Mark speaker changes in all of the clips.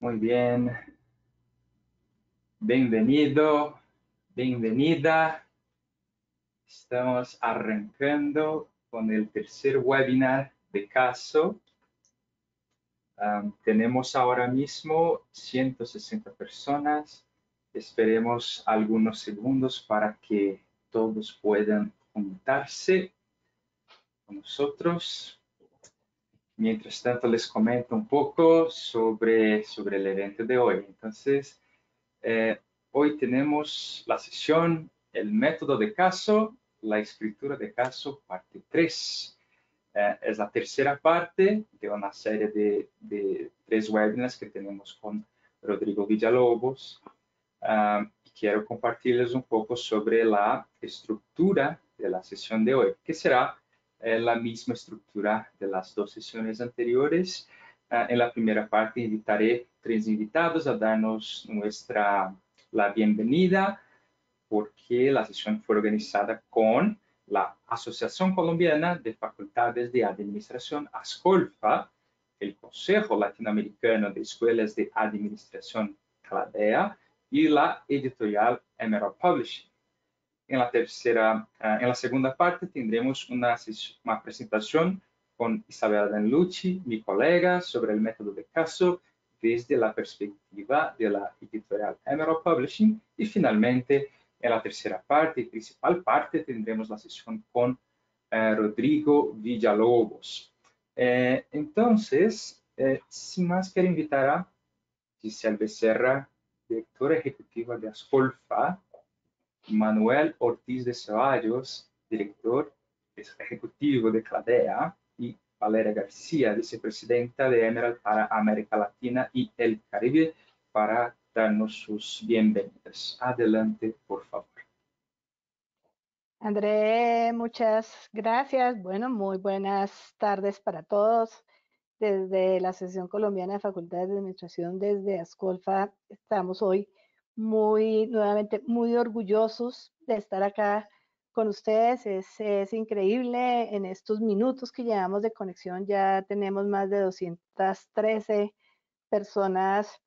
Speaker 1: Muy bien. Bienvenido, bienvenida. Estamos arrancando con el tercer webinar de caso. Tenemos ahora mismo 160 personas. Esperemos algunos segundos para que todos puedan juntarse con nosotros. Mientras tanto, les comento un poco sobre el evento de hoy. Entonces, hoy tenemos la sesión, el método de caso, la escritura de caso, parte 3. Es la tercera parte de una serie de 3 webinars que tenemos con Rodrigo Villalobos. Quiero compartirles un poco sobre la estructura de la sesión de hoy, que será la misma estructura de las 2 sesiones anteriores. En la primera parte invitaré 3 invitados a darnos la bienvenida, porque la sesión fue organizada con la Asociación Colombiana de Facultades de Administración, ASCOLFA, el Consejo Latinoamericano de Escuelas de Administración, CLADEA, y la editorial Emerald Publishing. En la segunda parte tendremos una presentación con Isabela Danlucci, mi colega, sobre el método de caso desde la perspectiva de la editorial Emerald Publishing. Y finalmente, en la tercera parte y principal parte, tendremos la sesión con Rodrigo Villalobos. Entonces, sin más, quiero invitar a Giselle Becerra, directora ejecutiva de ASCOLFA, Manuel Ortiz de Ceballos, director ejecutivo de CLADEA, y Valeria García, vicepresidenta de Emerald para América Latina y el Caribe, para darnos sus bienvenidas. Adelante, por favor.
Speaker 2: André, muchas gracias. Bueno, muy buenas tardes para todos. Desde la Asociación Colombiana de Facultades de Administración, desde ASCOLFA, estamos hoy nuevamente muy orgullosos de estar acá con ustedes. Es increíble, en estos minutos que llevamos de conexión ya tenemos más de 213 personas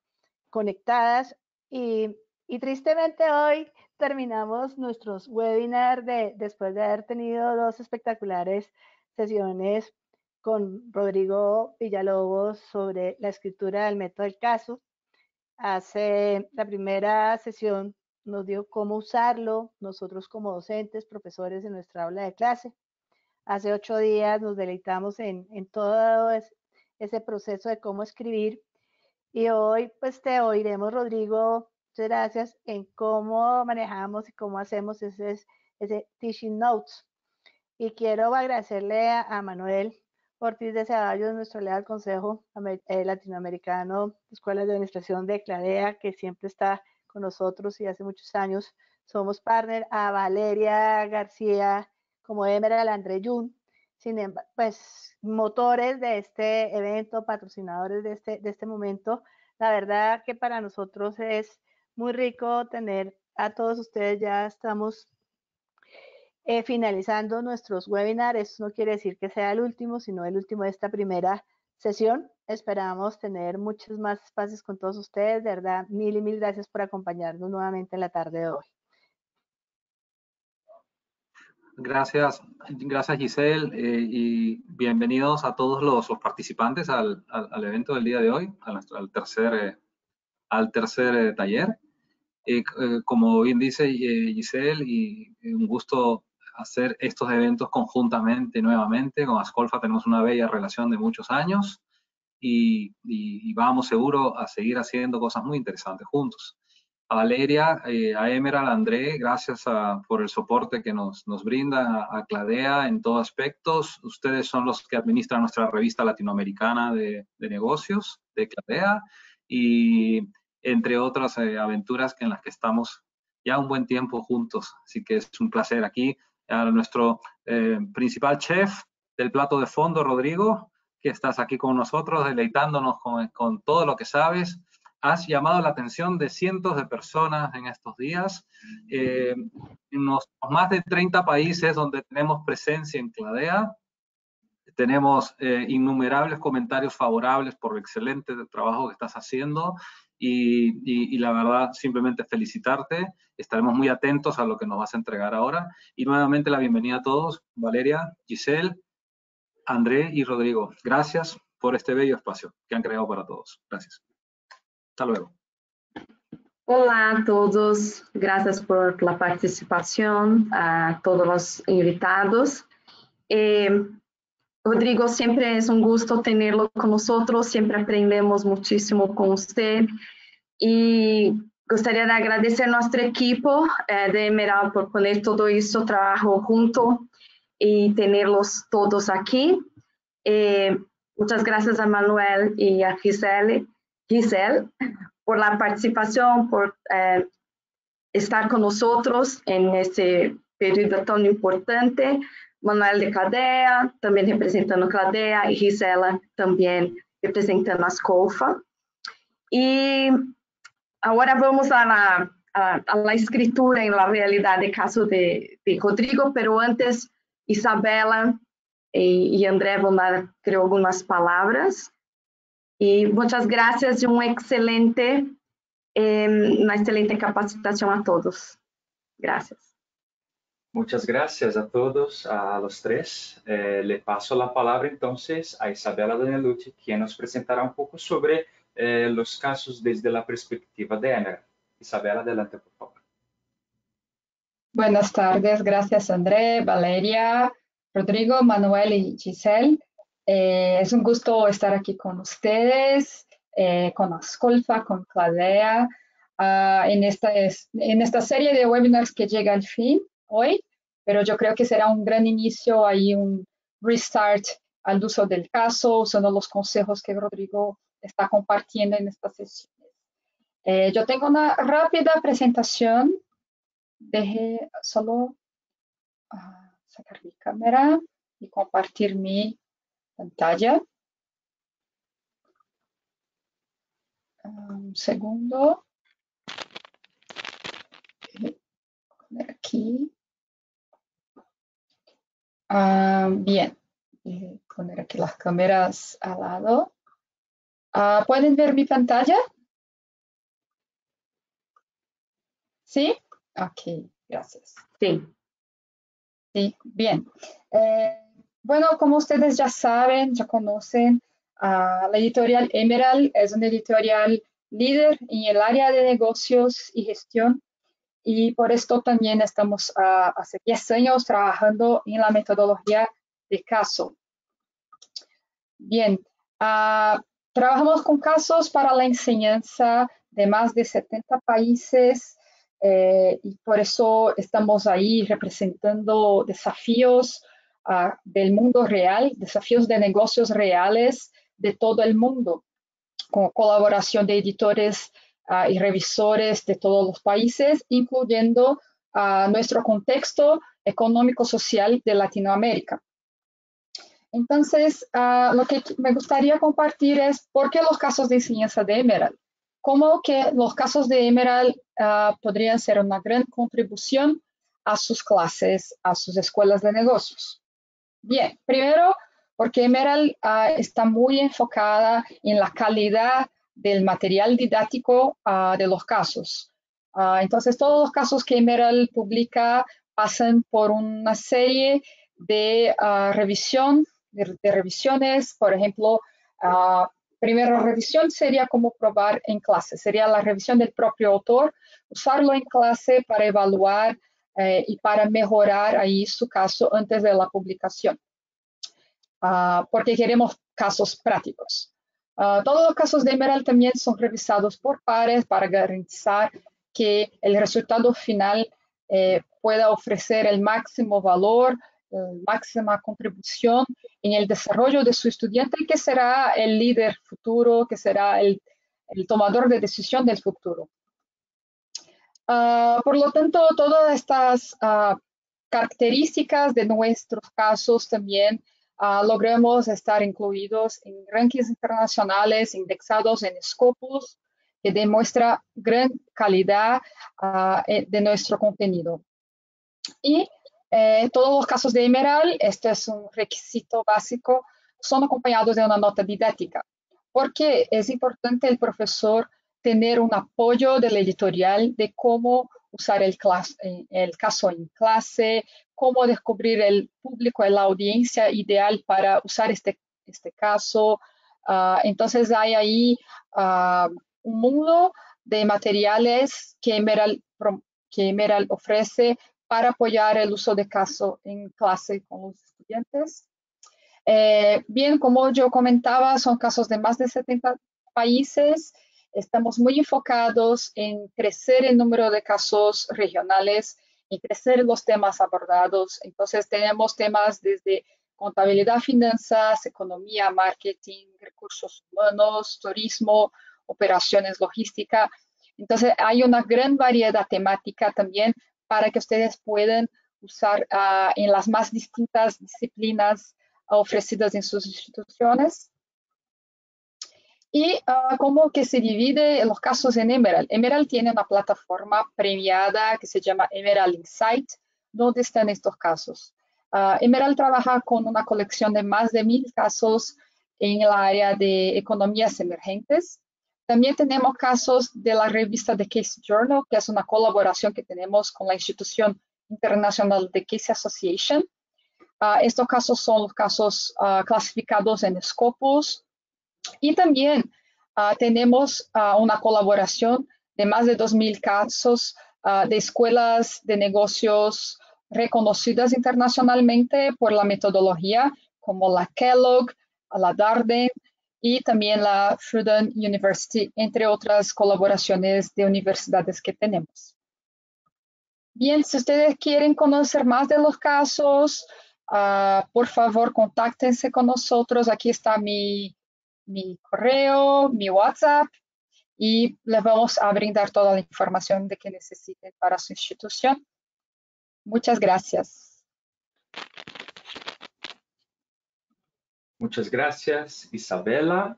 Speaker 2: conectadas y tristemente hoy terminamos nuestros webinars después de haber tenido 2 espectaculares sesiones con Rodrigo Villalobos sobre la escritura del método del caso. La primera sesión nos dio cómo usarlo nosotros como docentes, profesores en nuestra aula de clase. Hace 8 días nos deleitamos en todo ese proceso de cómo escribir. Y hoy pues te oiremos, Rodrigo, muchas gracias, en cómo manejamos y cómo hacemos ese teaching notes. Y quiero agradecerle a Manuel Ortiz de Ceballos, nuestro leal Consejo Latinoamericano de Escuelas de Administración de CLADEA, que siempre está con nosotros y hace muchos años somos partner, a Valeria García como Emerald, André Jun, pues motores de este evento, patrocinadores de este momento. La verdad que para nosotros es muy rico tener a todos ustedes. Ya estamos finalizando nuestros webinars. Eso no quiere decir que sea el último, sino el último de esta primera sesión. Esperamos tener muchos más espacios con todos ustedes. De verdad, mil y mil gracias por acompañarnos nuevamente en la tarde de hoy.
Speaker 3: Gracias Giselle, y bienvenidos a todos los participantes al evento del día de hoy, al tercer taller. Como bien dice Giselle, y un gusto hacer estos eventos conjuntamente nuevamente. Con ASCOLFA tenemos una bella relación de muchos años y vamos seguro a seguir haciendo cosas muy interesantes juntos. A Valeria, a Emerald, a André, gracias por el soporte que nos brinda a CLADEA en todos aspectos. Ustedes son los que administran nuestra revista latinoamericana de negocios de CLADEA, y entre otras aventuras en las que estamos ya un buen tiempo juntos. Así que es un placer aquí. A nuestro principal chef del plato de fondo, Rodrigo, que estás aquí con nosotros, deleitándonos con todo lo que sabes. Has llamado la atención de cientos de personas en estos días, en más de 30 países donde tenemos presencia en CLADEA. Tenemos innumerables comentarios favorables por el excelente trabajo que estás haciendo y la verdad, simplemente felicitarte. Estaremos muy atentos a lo que nos vas a entregar ahora. Y nuevamente la bienvenida a todos, Valeria, Giselle, André y Rodrigo. Gracias por este bello espacio que han creado para todos. Gracias. Hasta luego.
Speaker 4: Olá a todos, graças por la participação, a todos os invitados. Rodrigo, sempre é gusto tê-lo conosco, sempre aprendemos muitíssimo com você. E gostaria de agradecer a nossa equipe de Emerald por poner todo isso trabalho junto e tê-los todos aqui. Muitas graças a Manuel e a Giselle por la participación, por estar con nosotros en este periodo tan importante. Manuel de Cladea, también representando Cladea, y Gisela también representando Ascolfa. Y ahora vamos a la escritura en la realidad del caso de Rodrigo, pero antes Isabela y André van a dar, creo, algunas palabras. Y muchas gracias y una excelente capacitación a todos. Gracias.
Speaker 1: Muchas gracias a todos, a los tres. Le paso la palabra entonces a Isabela Daniellucci, quien nos presentará un poco sobre los casos desde la perspectiva de Emerald. Isabela, adelante, por favor.
Speaker 5: Buenas tardes, gracias André, Valeria, Rodrigo, Manuel y Giselle. Es un gusto estar aquí con ustedes, con Ascolfa, con Cladea, en esta serie de webinars que llega al fin hoy, pero yo creo que será un gran inicio, ahí un restart al uso del caso, usando los consejos que Rodrigo está compartiendo en estas sesiones. Yo tengo una rápida presentación. Deje solo sacar mi cámara y compartir mi pantalla. Un segundo. Voy a poner aquí. Bien. Voy a poner aquí las cámaras al lado. ¿Pueden ver mi pantalla? ¿Sí? Ok, gracias.
Speaker 4: Sí.
Speaker 5: Sí, bien. Bueno, como ustedes ya saben, ya conocen, la editorial Emerald es una editorial líder en el área de negocios y gestión, y por esto también estamos hace 10 años trabajando en la metodología de caso. Bien, trabajamos con casos para la enseñanza de más de 70 países, y por eso estamos ahí representando desafíos del mundo real, desafíos de negocios reales de todo el mundo, con colaboración de editores y revisores de todos los países, incluyendo nuestro contexto económico-social de Latinoamérica. Entonces, lo que me gustaría compartir es por qué los casos de enseñanza de Emerald. Cómo que los casos de Emerald podrían ser una gran contribución a sus clases, a sus escuelas de negocios. Bien, primero, porque Emerald está muy enfocada en la calidad del material didáctico de los casos. Entonces, todos los casos que Emerald publica pasan por una serie de revisiones, por ejemplo, primera revisión sería como probar en clase, sería la revisión del propio autor, usarlo en clase para evaluar y para mejorar ahí su caso antes de la publicación, porque queremos casos prácticos. Todos los casos de Emerald también son revisados por pares para garantizar que el resultado final pueda ofrecer el máximo valor, máxima contribución en el desarrollo de su estudiante, que será el líder futuro, que será el tomador de decisión del futuro. Por lo tanto, todas estas características de nuestros casos también logramos estar incluidos en rankings internacionales indexados en Scopus, que demuestra gran calidad de nuestro contenido. Y Todos los casos de Emerald, este es un requisito básico, son acompañados de una nota didáctica, porque es importante el profesor tener un apoyo del editorial de cómo usar el caso en clase, cómo descubrir el público, la audiencia ideal para usar este caso. Entonces hay ahí un mundo de materiales que Emerald ofrece para apoyar el uso de caso en clase con los estudiantes. Bien, como yo comentaba, son casos de más de 70 países. Estamos muy enfocados en crecer el número de casos regionales, en crecer los temas abordados. Entonces, tenemos temas desde contabilidad, finanzas, economía, marketing, recursos humanos, turismo, operaciones, logística. Entonces, hay una gran variedad temática también para que ustedes puedan usar en las más distintas disciplinas ofrecidas en sus instituciones. Y cómo que se divide los casos en Emerald. Emerald tiene una plataforma premiada que se llama Emerald Insight, donde están estos casos. Emerald trabaja con una colección de más de 1000 casos en el área de economías emergentes. También tenemos casos de la revista The Case Journal, que es una colaboración que tenemos con la institución internacional The Case Association. Estos casos son los casos clasificados en Scopus. Y también tenemos una colaboración de más de 2000 casos de escuelas de negocios reconocidas internacionalmente por la metodología, como la Kellogg, la Darden y también la Fordham University, entre otras colaboraciones de universidades que tenemos. Bien, si ustedes quieren conocer más de los casos, por favor, contáctense con nosotros. Aquí está mi correo, mi WhatsApp, y les vamos a brindar toda la información de que necesiten para su institución. Muchas gracias.
Speaker 1: Muchas gracias, Isabela.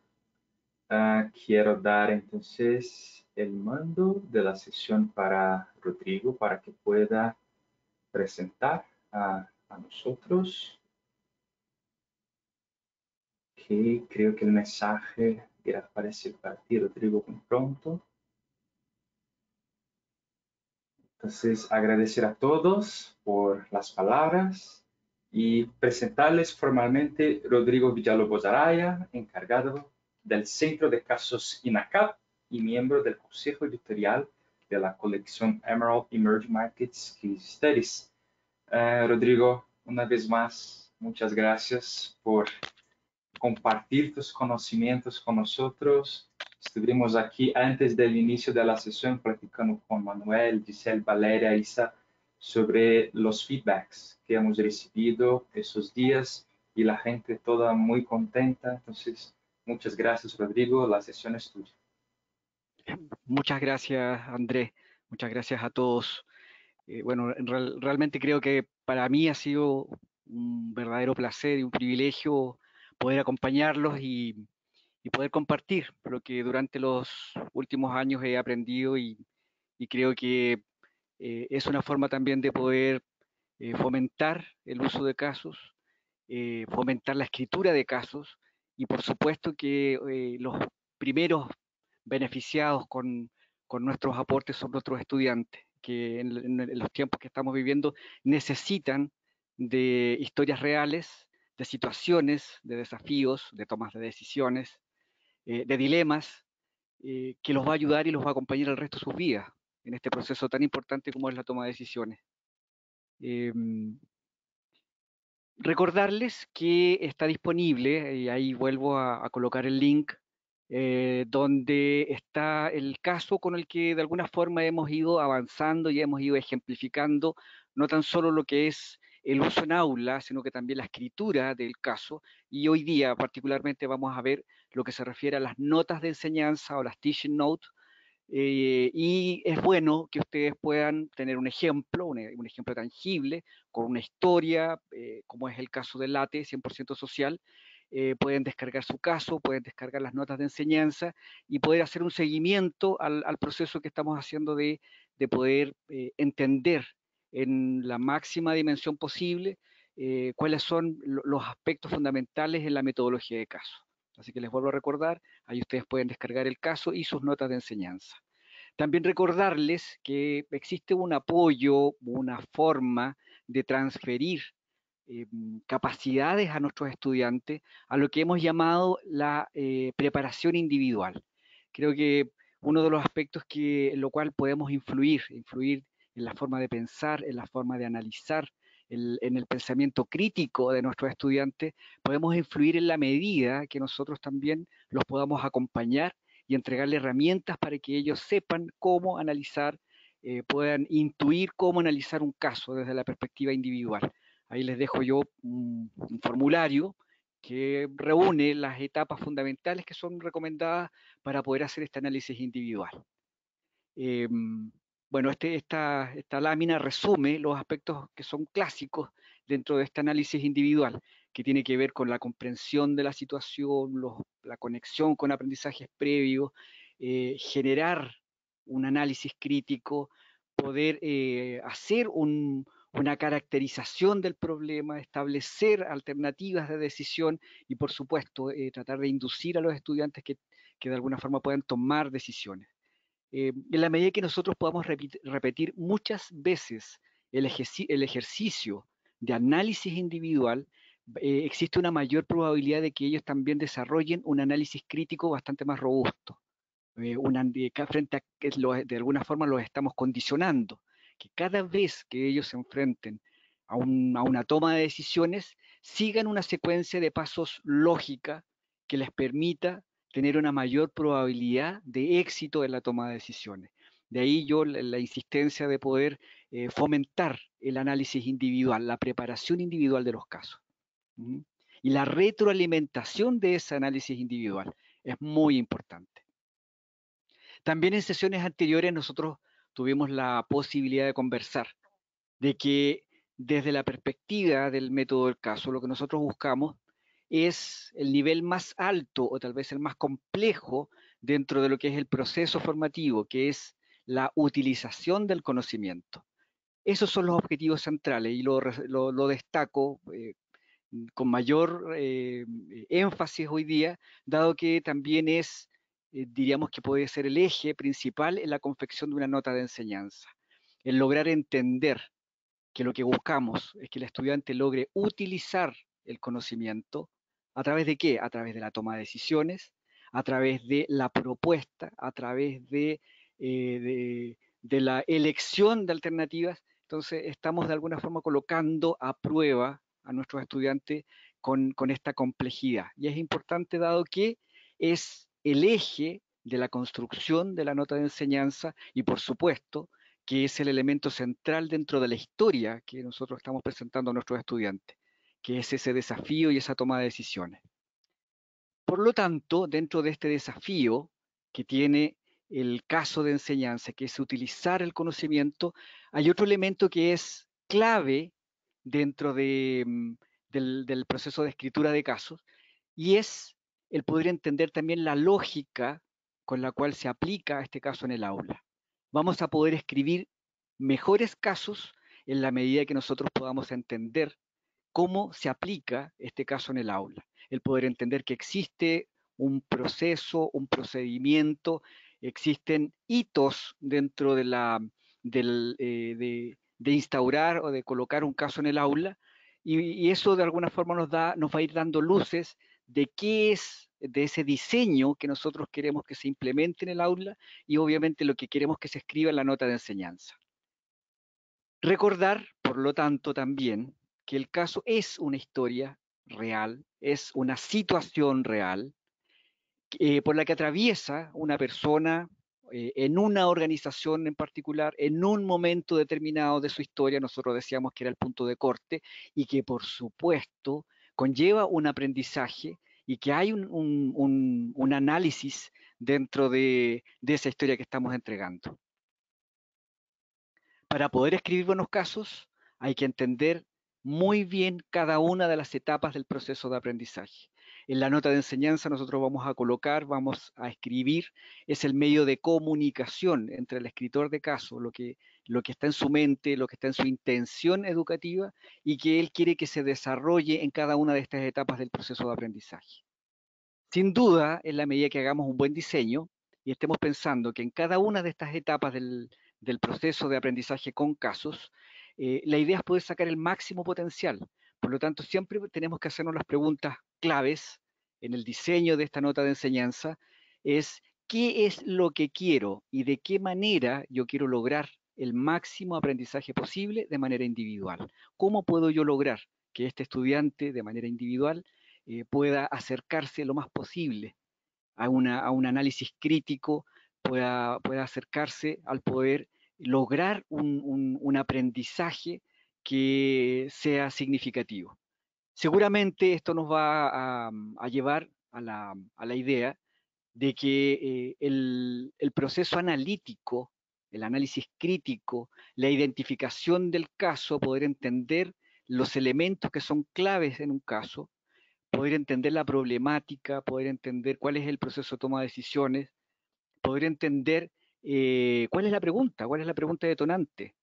Speaker 1: Quiero dar entonces el mando de la sesión para Rodrigo para que pueda presentar a nosotros. Okay, creo que el mensaje irá a aparecer para ti, Rodrigo, muy pronto. Entonces, agradecer a todos por las palabras y presentarles formalmente Rodrigo Villalobos Araya, encargado del Centro de Casos INACAP y miembro del Consejo Editorial de la colección Emerald Emerging Markets Case Studies. Rodrigo, una vez más, muchas gracias por compartir tus conocimientos con nosotros. Estuvimos aquí antes del inicio de la sesión platicando con Manuel, Giselle, Valeria, Isa, sobre los feedbacks que hemos recibido esos días y la gente toda muy contenta. Entonces, muchas gracias, Rodrigo. La sesión es tuya.
Speaker 6: Muchas gracias, Andrés. Muchas gracias a todos. Bueno, realmente creo que para mí ha sido un verdadero placer y un privilegio poder acompañarlos y poder compartir lo que durante los últimos años he aprendido y creo que es una forma también de poder fomentar el uso de casos, fomentar la escritura de casos y por supuesto que los primeros beneficiados con nuestros aportes son nuestros estudiantes, que en los tiempos que estamos viviendo necesitan de historias reales, de situaciones, de desafíos, de tomas de decisiones, de dilemas, que los va a ayudar y los va a acompañar el resto de sus vidas en este proceso tan importante como es la toma de decisiones. Recordarles que está disponible, y ahí vuelvo a colocar el link, donde está el caso con el que de alguna forma hemos ido avanzando y hemos ido ejemplificando no tan solo lo que es el uso en aula, sino que también la escritura del caso, y hoy día particularmente vamos a ver lo que se refiere a las notas de enseñanza o las teaching notes, y es bueno que ustedes puedan tener un ejemplo tangible, con una historia, como es el caso del LATE 100% social. Pueden descargar su caso, pueden descargar las notas de enseñanza y poder hacer un seguimiento al proceso que estamos haciendo de poder entender en la máxima dimensión posible cuáles son los aspectos fundamentales en la metodología de caso. Así que les vuelvo a recordar, ahí ustedes pueden descargar el caso y sus notas de enseñanza. También recordarles que existe un apoyo, una forma de transferir capacidades a nuestros estudiantes a lo que hemos llamado la preparación individual. Creo que uno de los aspectos en lo cual podemos influir en la forma de pensar, en la forma de analizar, en el pensamiento crítico de nuestros estudiantes, podemos influir en la medida que nosotros también los podamos acompañar y entregarle herramientas para que ellos sepan cómo analizar, puedan intuir cómo analizar un caso desde la perspectiva individual. Ahí les dejo yo un formulario que reúne las etapas fundamentales que son recomendadas para poder hacer este análisis individual. Bueno, esta lámina resume los aspectos que son clásicos dentro de este análisis individual, que tiene que ver con la comprensión de la situación, la conexión con aprendizajes previos, generar un análisis crítico, poder hacer una caracterización del problema, establecer alternativas de decisión y, por supuesto, tratar de inducir a los estudiantes que de alguna forma puedan tomar decisiones. En la medida que nosotros podamos repetir muchas veces el ejercicio de análisis individual, existe una mayor probabilidad de que ellos también desarrollen un análisis crítico bastante más robusto. Frente a que de alguna forma los estamos condicionando, que cada vez que ellos se enfrenten a una toma de decisiones, sigan una secuencia de pasos lógica que les permita tener una mayor probabilidad de éxito en la toma de decisiones. De ahí yo la insistencia de poder fomentar el análisis individual, la preparación individual de los casos. Y la retroalimentación de ese análisis individual es muy importante. También en sesiones anteriores nosotros tuvimos la posibilidad de conversar de que desde la perspectiva del método del caso, lo que nosotros buscamos es el nivel más alto o tal vez el más complejo dentro de lo que es el proceso formativo, que es la utilización del conocimiento. Esos son los objetivos centrales y lo destaco con mayor énfasis hoy día, dado que también diríamos que puede ser el eje principal en la confección de una nota de enseñanza. El lograr entender que lo que buscamos es que el estudiante logre utilizar el conocimiento ¿a través de qué? A través de la toma de decisiones, a través de la propuesta, a través de la elección de alternativas. Entonces, estamos de alguna forma colocando a prueba a nuestros estudiantes con esta complejidad. Y es importante dado que es el eje de la construcción de la nota de enseñanza y, por supuesto, que es el elemento central dentro de la historia que nosotros estamos presentando a nuestros estudiantes, que es ese desafío y esa toma de decisiones. Por lo tanto, dentro de este desafío que tiene el caso de enseñanza, que es utilizar el conocimiento, hay otro elemento que es clave dentro del proceso de escritura de casos, y es el poder entender también la lógica con la cual se aplica este caso en el aula. Vamos a poder escribir mejores casos en la medida que nosotros podamos entender cómo se aplica este caso en el aula. El poder entender que existe un proceso, un procedimiento, existen hitos dentro de instaurar o de colocar un caso en el aula, y eso de alguna forma nos va a ir dando luces de qué es de ese diseño que nosotros queremos que se implemente en el aula y obviamente lo que queremos que se escriba en la nota de enseñanza. Recordar, por lo tanto, también que el caso es una historia real, es una situación real por la que atraviesa una persona en una organización en particular, en un momento determinado de su historia. Nosotros decíamos que era el punto de corte y que por supuesto conlleva un aprendizaje y que hay un análisis dentro de esa historia que estamos entregando. Para poder escribir buenos casos hay que entender muy bien cada una de las etapas del proceso de aprendizaje. En la nota de enseñanza nosotros vamos a colocar, vamos a escribir, es el medio de comunicación entre el escritor de caso, lo que está en su mente, lo que está en su intención educativa y que él quiere que se desarrolle en cada una de estas etapas del proceso de aprendizaje. Sin duda, en la medida que hagamos un buen diseño y estemos pensando que en cada una de estas etapas del proceso de aprendizaje con casos, la idea es poder sacar el máximo potencial. Por lo tanto, siempre tenemos que hacernos las preguntas claves en el diseño de esta nota de enseñanza, es qué es lo que quiero y de qué manera yo quiero lograr el máximo aprendizaje posible de manera individual. ¿Cómo puedo yo lograr que este estudiante de manera individual pueda acercarse lo más posible a un análisis crítico, pueda acercarse al poder lograr un aprendizaje que sea significativo? Seguramente esto nos va a llevar a la idea de que el proceso analítico, el análisis crítico, la identificación del caso, poder entender los elementos que son claves en un caso, poder entender la problemática, poder entender cuál es el proceso de toma de decisiones, poder entender cuál es la pregunta detonante,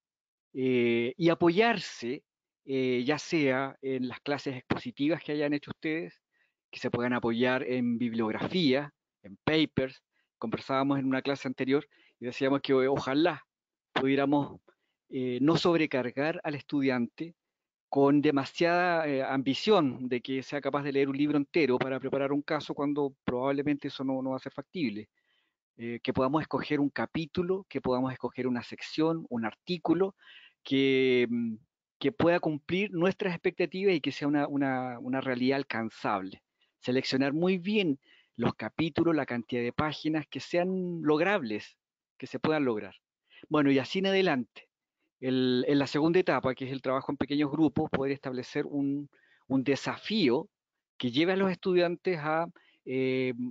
Speaker 6: y apoyarse, ya sea en las clases expositivas que hayan hecho ustedes, que se puedan apoyar en bibliografía, en papers. Conversábamos en una clase anterior y decíamos que ojalá pudiéramos no sobrecargar al estudiante con demasiada ambición de que sea capaz de leer un libro entero para preparar un caso cuando probablemente eso no va a ser factible. Que podamos escoger un capítulo, que podamos escoger una sección, un artículo, que, que pueda cumplir nuestras expectativas y que sea una realidad alcanzable. Seleccionar muy bien los capítulos, la cantidad de páginas que sean logrables, que se puedan lograr. Bueno, y así en adelante. En la segunda etapa, que es el trabajo en pequeños grupos, poder establecer un desafío que lleve a los estudiantes a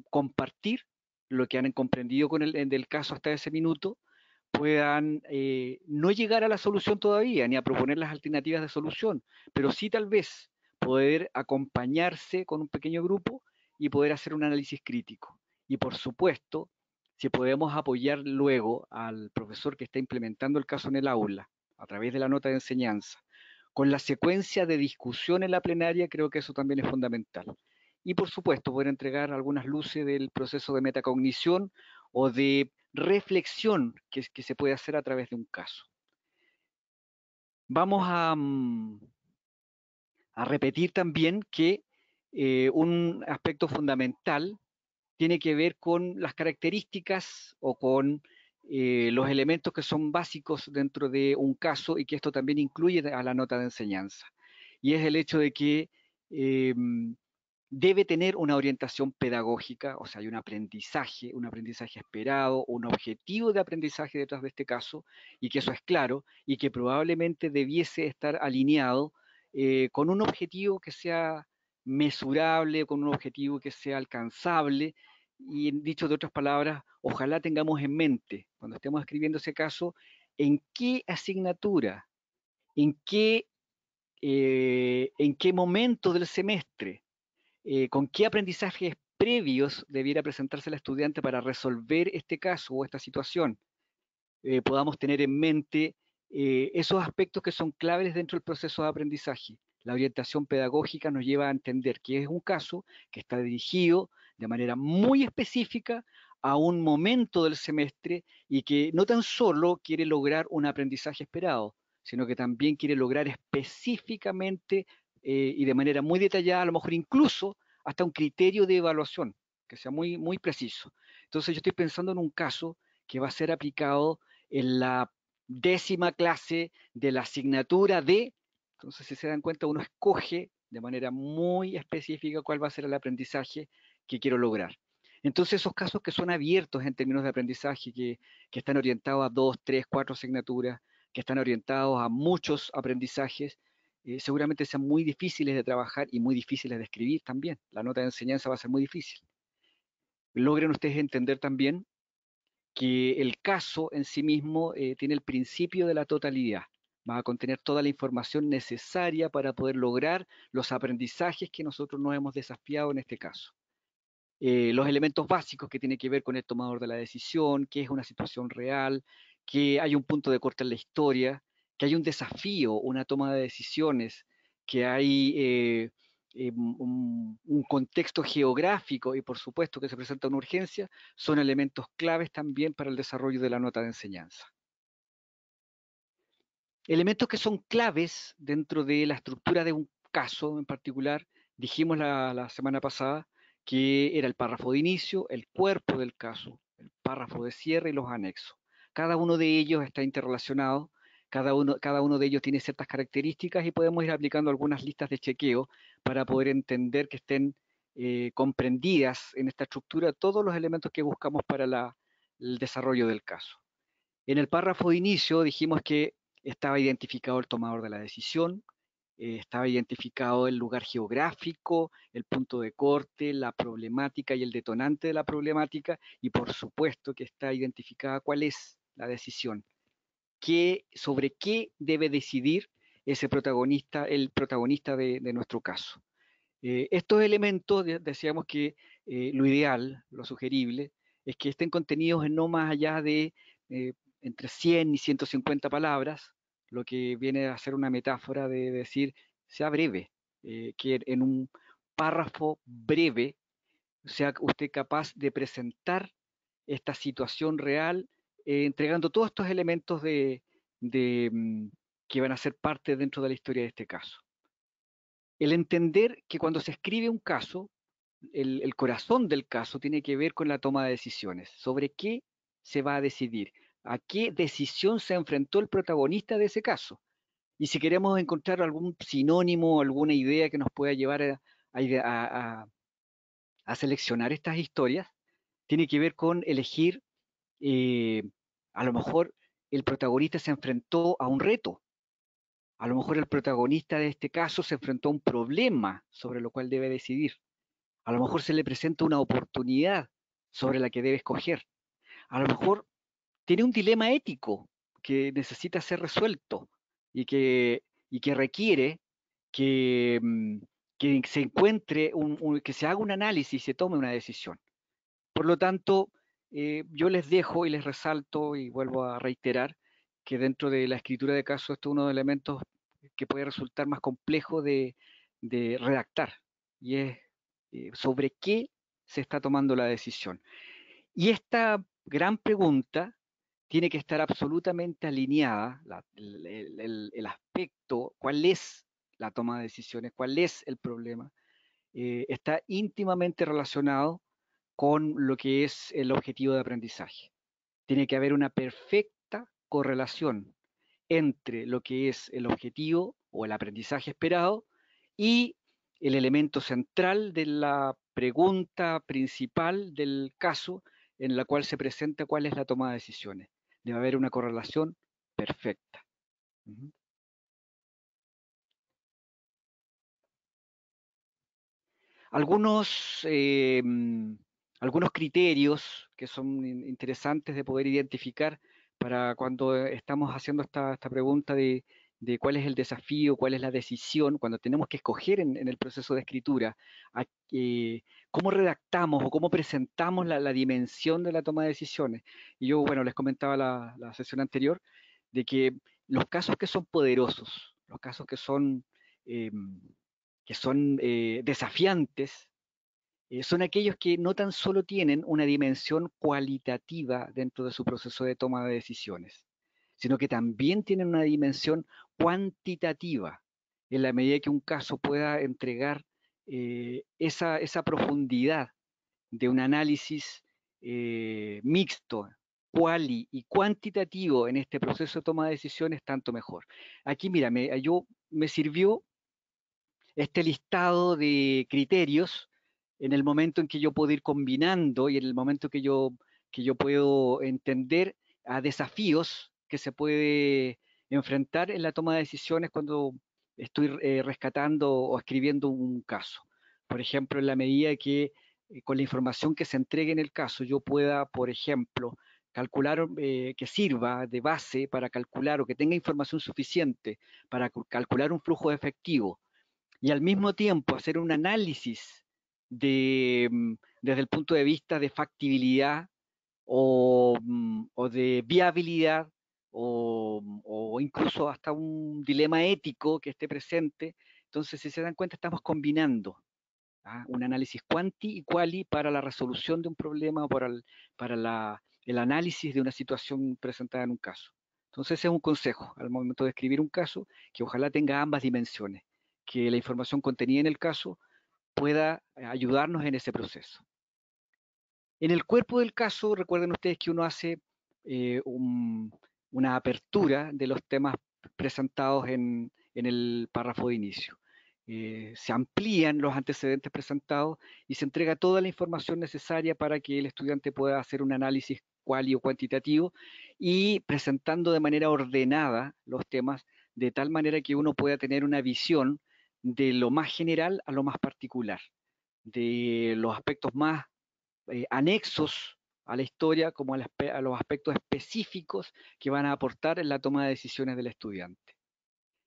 Speaker 6: compartir lo que han comprendido del caso hasta ese minuto, puedan no llegar a la solución todavía, ni a proponer las alternativas de solución, pero sí tal vez poder acompañarse con un pequeño grupo y poder hacer un análisis crítico. Y por supuesto, si podemos apoyar luego al profesor que está implementando el caso en el aula, a través de la nota de enseñanza, con la secuencia de discusión en la plenaria, creo que eso también es fundamental. Y por supuesto, poder entregar algunas luces del proceso de metacognición o de reflexión que se puede hacer a través de un caso. Vamos a repetir también que un aspecto fundamental tiene que ver con las características o con los elementos que son básicos dentro de un caso y que esto también incluye a la nota de enseñanza. Y es el hecho de que debe tener una orientación pedagógica, o sea, hay un aprendizaje esperado, un objetivo de aprendizaje detrás de este caso, y que eso es claro, y que probablemente debiese estar alineado con un objetivo que sea mesurable, con un objetivo que sea alcanzable, y dicho de otras palabras, ojalá tengamos en mente, cuando estemos escribiendo ese caso, en qué asignatura, en qué momento del semestre, con qué aprendizajes previos debiera presentarse el estudiante para resolver este caso o esta situación. Podamos tener en mente esos aspectos que son claves dentro del proceso de aprendizaje. La orientación pedagógica nos lleva a entender que es un caso que está dirigido de manera muy específica a un momento del semestre y que no tan solo quiere lograr un aprendizaje esperado, sino que también quiere lograr específicamente y de manera muy detallada, a lo mejor incluso hasta un criterio de evaluación que sea muy, muy preciso. Entonces yo estoy pensando en un caso que va a ser aplicado en la 10ª clase de la asignatura de, entonces si se dan cuenta uno escoge de manera muy específica cuál va a ser el aprendizaje que quiero lograr. Entonces esos casos que son abiertos en términos de aprendizaje, que están orientados a 2, 3, 4 asignaturas, que están orientados a muchos aprendizajes, seguramente sean muy difíciles de trabajar y muy difíciles de escribir también. La nota de enseñanza va a ser muy difícil. Logren ustedes entender también que el caso en sí mismo tiene el principio de la totalidad. va a contener toda la información necesaria para poder lograr los aprendizajes que nosotros nos hemos desafiado en este caso. Los elementos básicos que tienen que ver con el tomador de la decisión, qué es una situación real, que hay un punto de corte en la historia, que hay un desafío, una toma de decisiones, que hay un contexto geográfico y por supuesto que se presenta una urgencia, son elementos claves también para el desarrollo de la nota de enseñanza. Elementos que son claves dentro de la estructura de un caso en particular, dijimos la semana pasada, que era el párrafo de inicio, el cuerpo del caso, el párrafo de cierre y los anexos. Cada uno de ellos está interrelacionado, cada uno de ellos tiene ciertas características y podemos ir aplicando algunas listas de chequeo para poder entender que estén comprendidas en esta estructura todos los elementos que buscamos para el desarrollo del caso. En el párrafo de inicio dijimos que estaba identificado el tomador de la decisión, estaba identificado el lugar geográfico, el punto de corte, la problemática y el detonante de la problemática, y por supuesto que está identificada cuál es la decisión, sobre qué debe decidir ese protagonista, el protagonista de nuestro caso. Estos elementos, decíamos que lo ideal, lo sugerible, es que estén contenidos en no más allá de entre 100 y 150 palabras, lo que viene a ser una metáfora de decir, sea breve, que en un párrafo breve sea usted capaz de presentar esta situación real, entregando todos estos elementos que van a ser parte dentro de la historia de este caso. El entender que cuando se escribe un caso, el corazón del caso tiene que ver con la toma de decisiones, sobre qué se va a decidir, a qué decisión se enfrentó el protagonista de ese caso. Y si queremos encontrar algún sinónimo, alguna idea que nos pueda llevar a seleccionar estas historias, tiene que ver con elegir, a lo mejor el protagonista se enfrentó a un reto, a lo mejor el protagonista de este caso se enfrentó a un problema sobre lo cual debe decidir. A lo mejor se le presenta una oportunidad sobre la que debe escoger. A lo mejor tiene un dilema ético que necesita ser resuelto y que requiere que, que se encuentre, que se haga un análisis y se tome una decisión. Por lo tanto, yo les dejo y les resalto y vuelvo a reiterar que dentro de la escritura de caso esto es uno de los elementos que puede resultar más complejo de redactar y es sobre qué se está tomando la decisión. Y esta gran pregunta tiene que estar absolutamente alineada, el aspecto, cuál es la toma de decisiones, cuál es el problema, está íntimamente relacionado con lo que es el objetivo de aprendizaje. Tiene que haber una perfecta correlación entre lo que es el objetivo o el aprendizaje esperado y el elemento central de la pregunta principal del caso en la cual se presenta cuál es la toma de decisiones. Debe haber una correlación perfecta. Algunos criterios que son interesantes de poder identificar para cuando estamos haciendo esta pregunta de cuál es el desafío, cuál es la decisión, cuando tenemos que escoger en el proceso de escritura, cómo redactamos o cómo presentamos la dimensión de la toma de decisiones. Y yo, bueno, les comentaba la sesión anterior de que los casos que son poderosos, los casos que son desafiantes, son aquellos que no tan solo tienen una dimensión cualitativa dentro de su proceso de toma de decisiones, sino que también tienen una dimensión cuantitativa, en la medida que un caso pueda entregar esa profundidad de un análisis mixto, cuali y cuantitativo en este proceso de toma de decisiones, tanto mejor. Aquí, mira, me sirvió este listado de criterios en el momento en que yo puedo ir combinando y en el momento que yo puedo entender a desafíos que se puede enfrentar en la toma de decisiones cuando estoy rescatando o escribiendo un caso. Por ejemplo, en la medida que con la información que se entregue en el caso yo pueda, por ejemplo, calcular, que sirva de base para calcular o que tenga información suficiente para calcular un flujo efectivo y al mismo tiempo hacer un análisis desde el punto de vista de factibilidad o de viabilidad o incluso hasta un dilema ético que esté presente. Entonces, si se dan cuenta, estamos combinando un análisis quanti y quali para la resolución de un problema o para el análisis de una situación presentada en un caso. Entonces, ese es un consejo al momento de escribir un caso, que ojalá tenga ambas dimensiones, que la información contenida en el caso pueda ayudarnos en ese proceso. En el cuerpo del caso, recuerden ustedes que uno hace una apertura de los temas presentados en el párrafo de inicio. Se amplían los antecedentes presentados y se entrega toda la información necesaria para que el estudiante pueda hacer un análisis cuali o cuantitativo y presentando de manera ordenada los temas de tal manera que uno pueda tener una visión de lo más general a lo más particular, de los aspectos más anexos a la historia como a los aspectos específicos que van a aportar en la toma de decisiones del estudiante.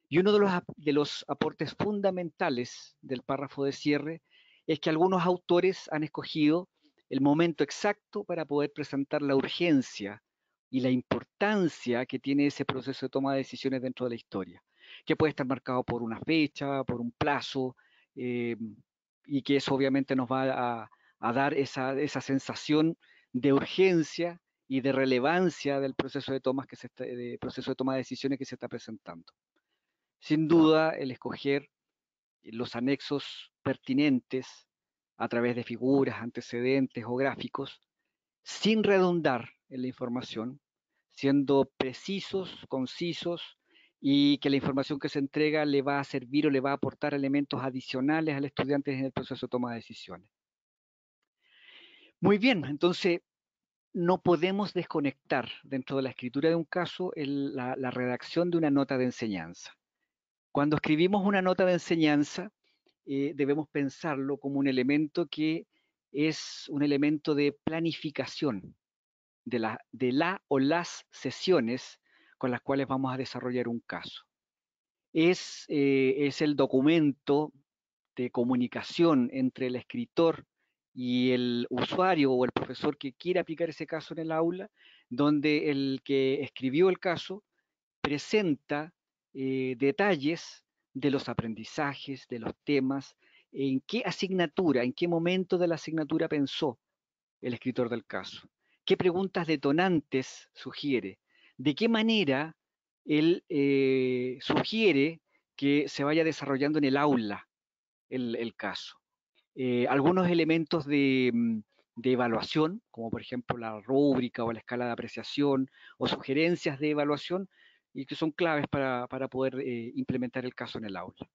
Speaker 6: Y uno de los aportes fundamentales del párrafo de cierre es que algunos autores han escogido el momento exacto para poder presentar la urgencia y la importancia que tiene ese proceso de toma de decisiones dentro de la historia, que puede estar marcado por una fecha, por un plazo, y que eso obviamente nos va a dar esa sensación de urgencia y de relevancia del proceso de toma de decisiones que se está presentando. Sin duda, el escoger los anexos pertinentes a través de figuras, antecedentes o gráficos, sin redundar en la información, siendo precisos, concisos, y que la información que se entrega le va a servir o le va a aportar elementos adicionales al estudiante en el proceso de toma de decisiones. Muy bien, entonces no podemos desconectar dentro de la escritura de un caso la redacción de una nota de enseñanza. Cuando escribimos una nota de enseñanza, debemos pensarlo como un elemento que es un elemento de planificación de la o las sesiones con las cuales vamos a desarrollar un caso. Es el documento de comunicación entre el escritor y el usuario o el profesor que quiere aplicar ese caso en el aula, donde el que escribió el caso presenta detalles de los aprendizajes, de los temas, en qué asignatura, en qué momento de la asignatura pensó el escritor del caso, qué preguntas detonantes sugiere, de qué manera él sugiere que se vaya desarrollando en el aula el caso. Algunos elementos de evaluación, como por ejemplo la rúbrica o la escala de apreciación, o sugerencias de evaluación, y que son claves para poder implementar el caso en el aula.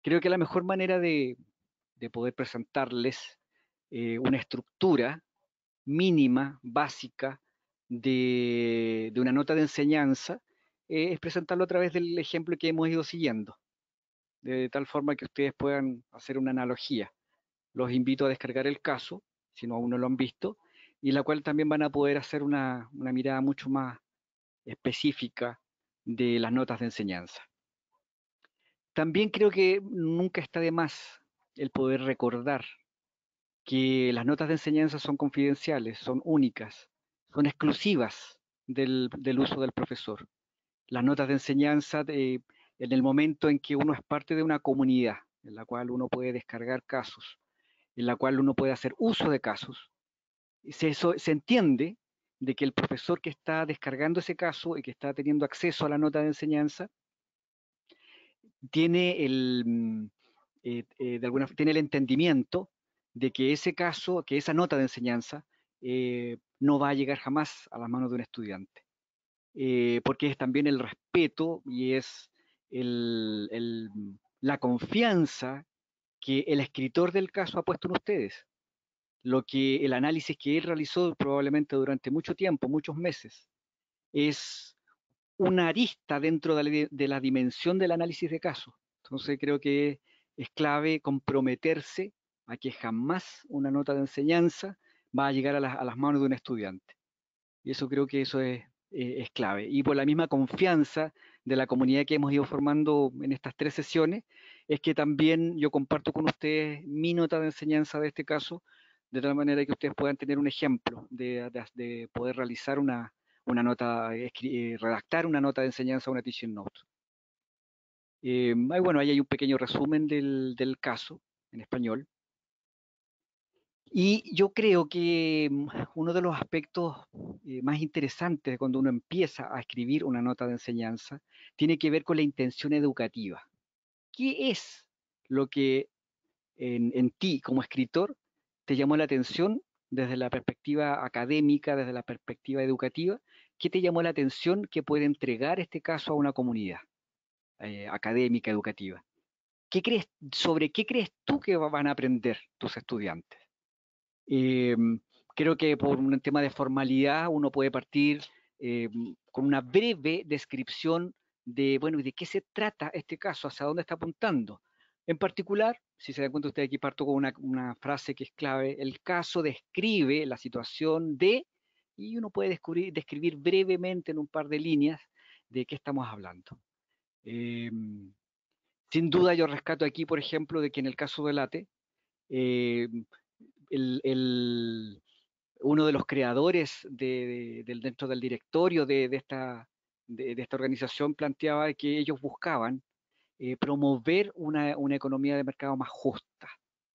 Speaker 6: Creo que la mejor manera de poder presentarles una estructura mínima, básica, de una nota de enseñanza, es presentarlo a través del ejemplo que hemos ido siguiendo, de tal forma que ustedes puedan hacer una analogía. Los invito a descargar el caso, si no aún no lo han visto, y la cual también van a poder hacer una mirada mucho más específica de las notas de enseñanza. También creo que nunca está de más el poder recordar que las notas de enseñanza son confidenciales, son únicas, son exclusivas del uso del profesor. Las notas de enseñanza, en el momento en que uno es parte de una comunidad, en la cual uno puede descargar casos, en la cual uno puede hacer uso de casos, se entiende de que el profesor que está descargando ese caso y que está teniendo acceso a la nota de enseñanza tiene tiene el entendimiento de que ese caso, que esa nota de enseñanza no va a llegar jamás a las manos de un estudiante, porque es también el respeto y es la confianza que el escritor del caso ha puesto en ustedes. El análisis que él realizó probablemente durante mucho tiempo, muchos meses, es una arista dentro de la dimensión del análisis de caso. Entonces creo que es clave comprometerse a que jamás una nota de enseñanza va a llegar a las manos de un estudiante. Y eso creo que eso es clave. Y por la misma confianza de la comunidad que hemos ido formando en estas 3 sesiones, es que también yo comparto con ustedes mi nota de enseñanza de este caso, de tal manera que ustedes puedan tener un ejemplo de poder realizar una nota, redactar una nota de enseñanza, una teaching note. Bueno, ahí hay un pequeño resumen del caso en español. Y yo creo que uno de los aspectos más interesantes cuando uno empieza a escribir una nota de enseñanza tiene que ver con la intención educativa. ¿Qué es lo que en ti como escritor te llamó la atención desde la perspectiva académica, desde la perspectiva educativa? ¿Qué te llamó la atención que puede entregar este caso a una comunidad académica, educativa? ¿Sobre qué crees tú que van a aprender tus estudiantes? Eh, Creo que por un tema de formalidad uno puede partir con una breve descripción de, bueno, de qué se trata este caso, hacia dónde está apuntando. En particular, si se dan cuenta ustedes, aquí parto con una frase que es clave: el caso describe la situación de, y uno puede describir brevemente en un par de líneas de qué estamos hablando. Sin duda yo rescato aquí, por ejemplo, de que en el caso de Late, eh, uno de los creadores dentro del directorio de esta organización planteaba que ellos buscaban promover una economía de mercado más justa,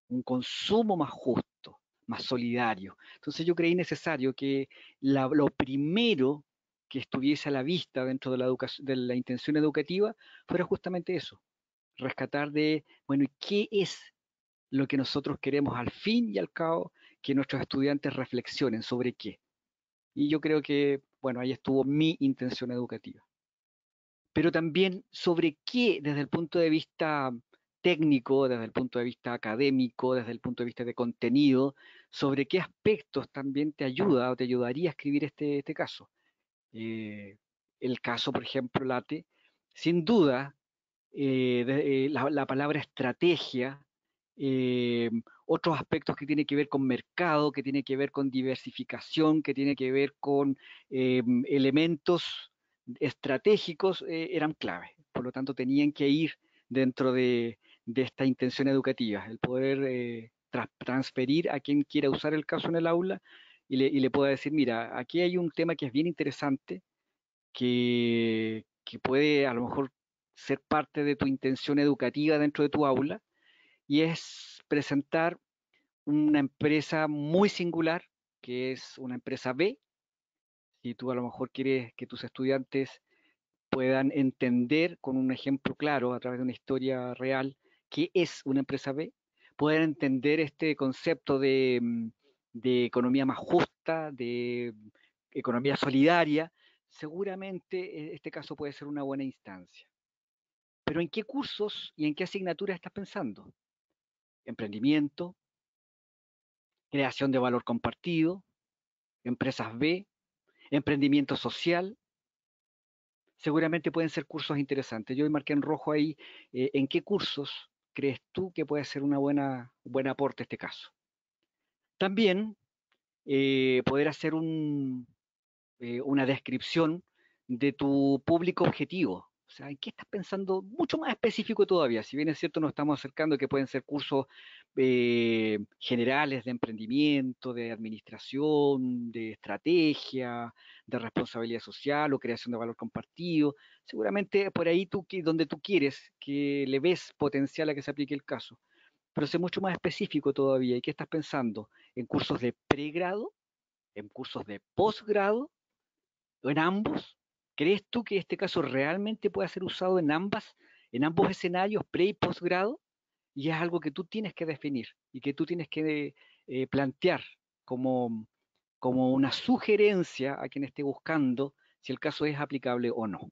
Speaker 6: un consumo más justo, más solidario. Entonces yo creí necesario que lo primero que estuviese a la vista dentro de la intención educativa fuera justamente eso: rescatar bueno, ¿y qué es lo que nosotros queremos al fin y al cabo que nuestros estudiantes reflexionen sobre qué? Y yo creo que, bueno, ahí estuvo mi intención educativa. Pero también sobre qué, desde el punto de vista técnico, desde el punto de vista académico, desde el punto de vista de contenido, sobre qué aspectos también te ayuda o te ayudaría a escribir este caso. El caso, por ejemplo, Late, sin duda, la palabra estrategia, eh, otros aspectos que tienen que ver con mercado, que tienen que ver con diversificación, que tienen que ver con elementos estratégicos, eran clave. Por lo tanto, tenían que ir dentro de esta intención educativa, el poder transferir a quien quiera usar el caso en el aula y le pueda decir: mira, aquí hay un tema que es bien interesante, que puede a lo mejor ser parte de tu intención educativa dentro de tu aula, y es presentar una empresa muy singular, que es una empresa B. Si tú a lo mejor quieres que tus estudiantes puedan entender con un ejemplo claro, a través de una historia real, qué es una empresa B, puedan entender este concepto de economía más justa, de economía solidaria, seguramente este caso puede ser una buena instancia. Pero ¿en qué cursos y en qué asignaturas estás pensando? Emprendimiento, creación de valor compartido, empresas B, emprendimiento social. Seguramente pueden ser cursos interesantes. Yo marqué en rojo ahí en qué cursos crees tú que puede ser un buen aporte este caso. También poder hacer una descripción de tu público objetivo. O sea, ¿en qué estás pensando? Mucho más específico todavía. Si bien es cierto, nos estamos acercando que pueden ser cursos generales de emprendimiento, de administración, de estrategia, de responsabilidad social o creación de valor compartido. Seguramente por ahí donde tú quieres, que le ves potencial a que se aplique el caso. Pero sé mucho más específico todavía. ¿Y qué estás pensando? ¿En cursos de pregrado? ¿En cursos de posgrado? ¿O en ambos? ¿Crees tú que este caso realmente puede ser usado en ambos escenarios, pre y posgrado? Y es algo que tú tienes que definir y que tú tienes que plantear como una sugerencia a quien esté buscando si el caso es aplicable o no.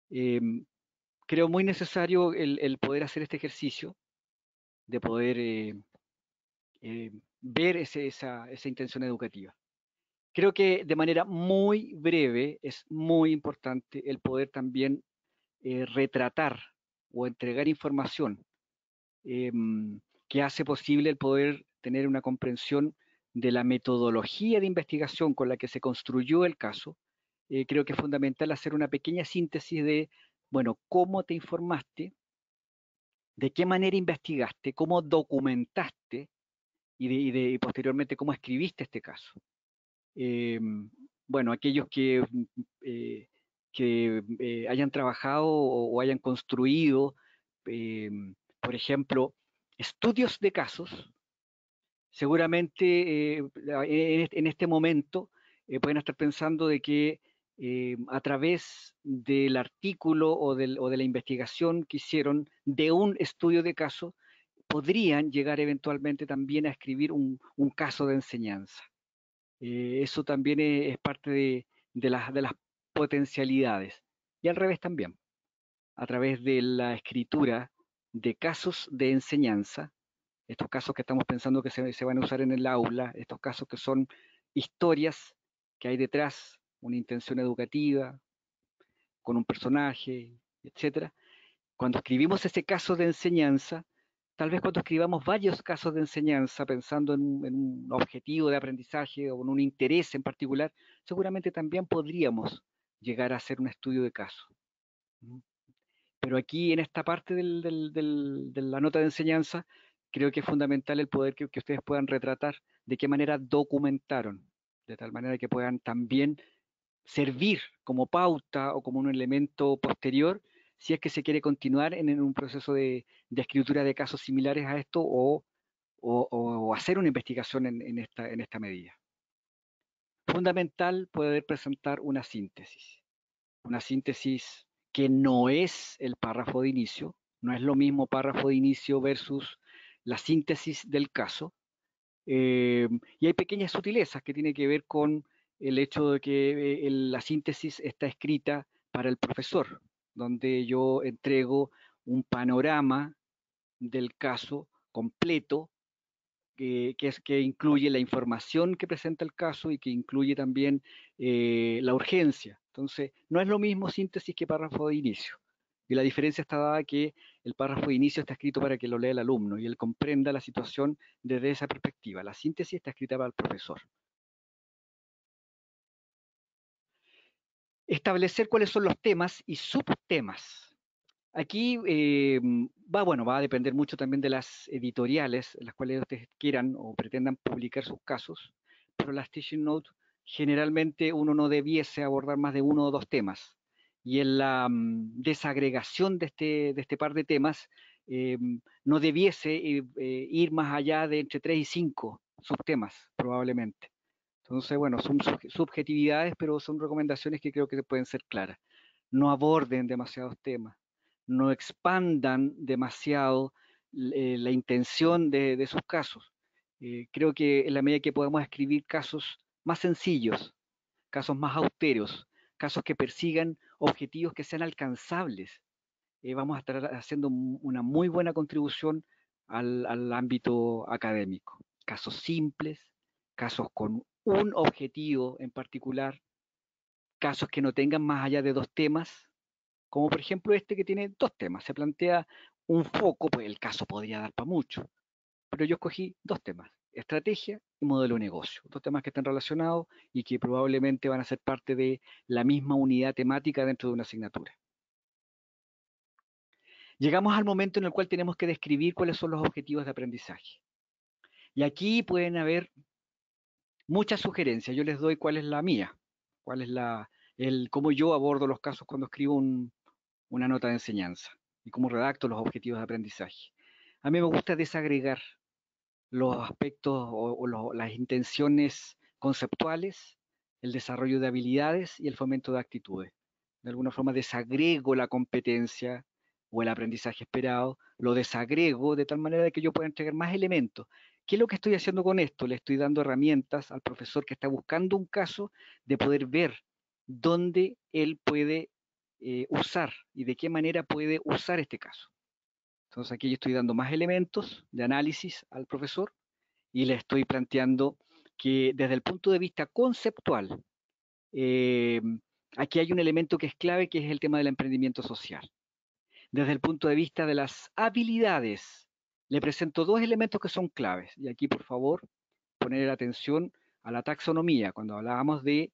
Speaker 6: Creo muy necesario el poder hacer este ejercicio, de poder ver esa intención educativa. Creo que de manera muy breve es muy importante el poder también retratar o entregar información que hace posible el poder tener una comprensión de la metodología de investigación con la que se construyó el caso, creo que es fundamental hacer una pequeña síntesis de, bueno, cómo te informaste, de qué manera investigaste, cómo documentaste y posteriormente cómo escribiste este caso. Bueno, aquellos que hayan trabajado o hayan construido, por ejemplo, estudios de casos, seguramente en este momento pueden estar pensando de que a través del artículo o de la investigación que hicieron de un estudio de caso, podrían llegar eventualmente también a escribir un caso de enseñanza. Eso también es parte de las potencialidades. Y al revés también, a través de la escritura de casos de enseñanza, estos casos que estamos pensando que se van a usar en el aula, estos casos que son historias que hay detrás, una intención educativa, con un personaje, etc. Cuando escribimos ese caso de enseñanza, tal vez cuando escribamos varios casos de enseñanza pensando en un objetivo de aprendizaje o en un interés en particular, seguramente también podríamos llegar a hacer un estudio de caso. Pero aquí en esta parte de la nota de enseñanza, creo que es fundamental el poder que ustedes puedan retratar de qué manera documentaron, de tal manera que puedan también servir como pauta o como un elemento posterior si es que se quiere continuar en un proceso de escritura de casos similares a esto o hacer una investigación en esta medida. Fundamental poder presentar una síntesis que no es el párrafo de inicio, no es lo mismo párrafo de inicio versus la síntesis del caso, y hay pequeñas sutilezas que tienen que ver con el hecho de que la síntesis está escrita para el profesor, donde yo entrego un panorama del caso completo, que incluye la información que presenta el caso y que incluye también la urgencia. Entonces, no es lo mismo síntesis que párrafo de inicio. Y la diferencia está dada que el párrafo de inicio está escrito para que lo lea el alumno y él comprenda la situación desde esa perspectiva. La síntesis está escrita para el profesor. Establecer cuáles son los temas y subtemas. Aquí va a depender mucho también de las editoriales en las cuales ustedes quieran o pretendan publicar sus casos, pero las teaching notes generalmente uno no debiese abordar más de uno o dos temas. Y en la desagregación de este par de temas no debiese ir más allá de entre 3 y 5 subtemas, probablemente. Entonces, bueno, son subjetividades, pero son recomendaciones que creo que pueden ser claras. No aborden demasiados temas, no expandan demasiado la intención de sus casos. Creo que en la medida que podamos escribir casos más sencillos, casos más austeros, casos que persigan objetivos que sean alcanzables, vamos a estar haciendo una muy buena contribución al ámbito académico. Casos simples, casos con un objetivo en particular, casos que no tengan más allá de dos temas, como por ejemplo este que tiene dos temas. Se plantea un foco, pues el caso podría dar para mucho, pero yo escogí dos temas, estrategia y modelo de negocio, dos temas que están relacionados y que probablemente van a ser parte de la misma unidad temática dentro de una asignatura. Llegamos al momento en el cual tenemos que describir cuáles son los objetivos de aprendizaje. Y aquí pueden haber muchas sugerencias. Yo les doy cuál es la mía, cuál es cómo yo abordo los casos cuando escribo una nota de enseñanza y cómo redacto los objetivos de aprendizaje. A mí me gusta desagregar los aspectos o las intenciones conceptuales, el desarrollo de habilidades y el fomento de actitudes. De alguna forma desagrego la competencia o el aprendizaje esperado, lo desagrego de tal manera que yo pueda entregar más elementos. ¿Qué es lo que estoy haciendo con esto? Le estoy dando herramientas al profesor que está buscando un caso de poder ver dónde él puede usar y de qué manera puede usar este caso. Entonces aquí yo estoy dando más elementos de análisis al profesor y le estoy planteando que desde el punto de vista conceptual, aquí hay un elemento que es clave, que es el tema del emprendimiento social. Desde el punto de vista de las habilidades, le presento dos elementos que son claves. Y aquí, por favor, poner atención a la taxonomía. Cuando hablábamos de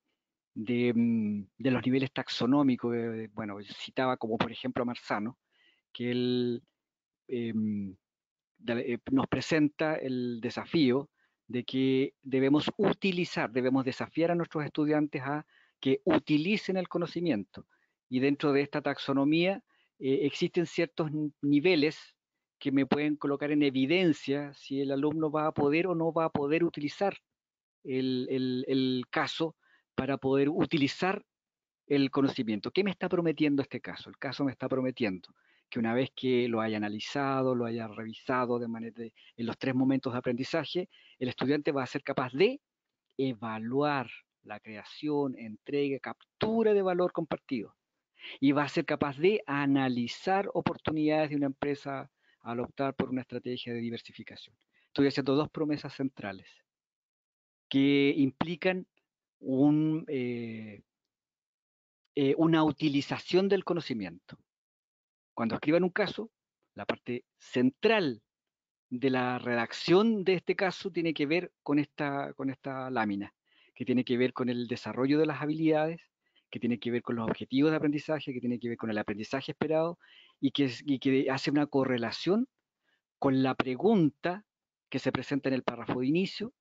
Speaker 6: los niveles taxonómicos, bueno, citaba como por ejemplo a Marzano, que él nos presenta el desafío de que debemos desafiar a nuestros estudiantes a que utilicen el conocimiento. Y dentro de esta taxonomía existen ciertos niveles que me pueden colocar en evidencia si el alumno va a poder o no va a poder utilizar el caso para poder utilizar el conocimiento. ¿Qué me está prometiendo este caso? El caso me está prometiendo que una vez que lo haya analizado, lo haya revisado en los 3 momentos de aprendizaje, el estudiante va a ser capaz de evaluar la creación, entrega, captura de valor compartido. Y va a ser capaz de analizar oportunidades de una empresa al optar por una estrategia de diversificación. Estoy haciendo 2 promesas centrales que implican una utilización del conocimiento. Cuando escriban un caso, la parte central de la redacción de este caso tiene que ver con esta lámina, que tiene que ver con el desarrollo de las habilidades, que tiene que ver con los objetivos de aprendizaje, que tiene que ver con el aprendizaje esperado y que hace una correlación con la pregunta que se presenta en el párrafo de inicio,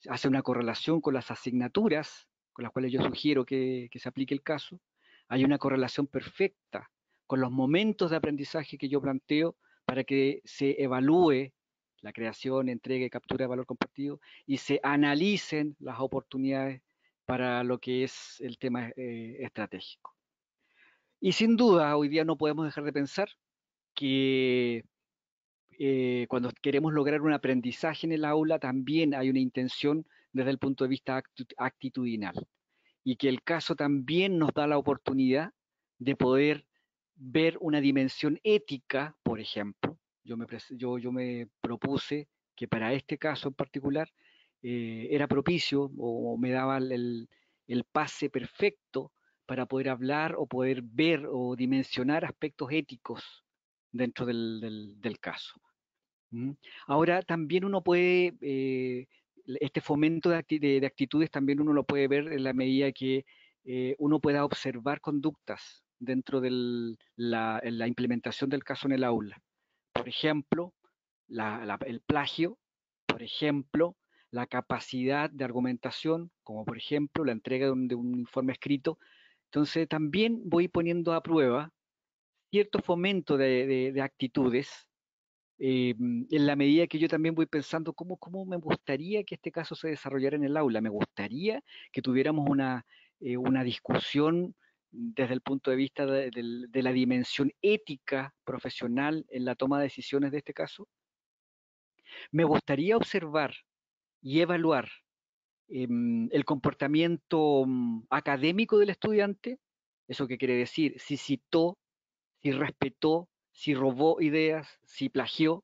Speaker 6: hace una correlación con las asignaturas con las cuales yo sugiero que se aplique el caso, hay una correlación perfecta con los momentos de aprendizaje que yo planteo para que se evalúe la creación, entrega y captura de valor compartido y se analicen las oportunidades para lo que es el tema estratégico. Y sin duda, hoy día no podemos dejar de pensar que cuando queremos lograr un aprendizaje en el aula, también hay una intención desde el punto de vista actitudinal. Y que el caso también nos da la oportunidad de poder ver una dimensión ética, por ejemplo. Yo me propuse que para este caso en particular era propicio o me daba el pase perfecto para poder hablar o poder ver o dimensionar aspectos éticos dentro del caso. Ahora también uno puede, este fomento de actitudes también uno lo puede ver en la medida que uno pueda observar conductas dentro de la implementación del caso en el aula. Por ejemplo, el plagio, por ejemplo, la capacidad de argumentación, como por ejemplo la entrega de un informe escrito. Entonces también voy poniendo a prueba cierto fomento de actitudes en la medida que yo también voy pensando cómo me gustaría que este caso se desarrollara en el aula. Me gustaría que tuviéramos una discusión desde el punto de vista de la dimensión ética profesional en la toma de decisiones de este caso. Me gustaría observar y evaluar el comportamiento académico del estudiante. ¿Eso qué quiere decir? Si citó, si respetó, si robó ideas, si plagió.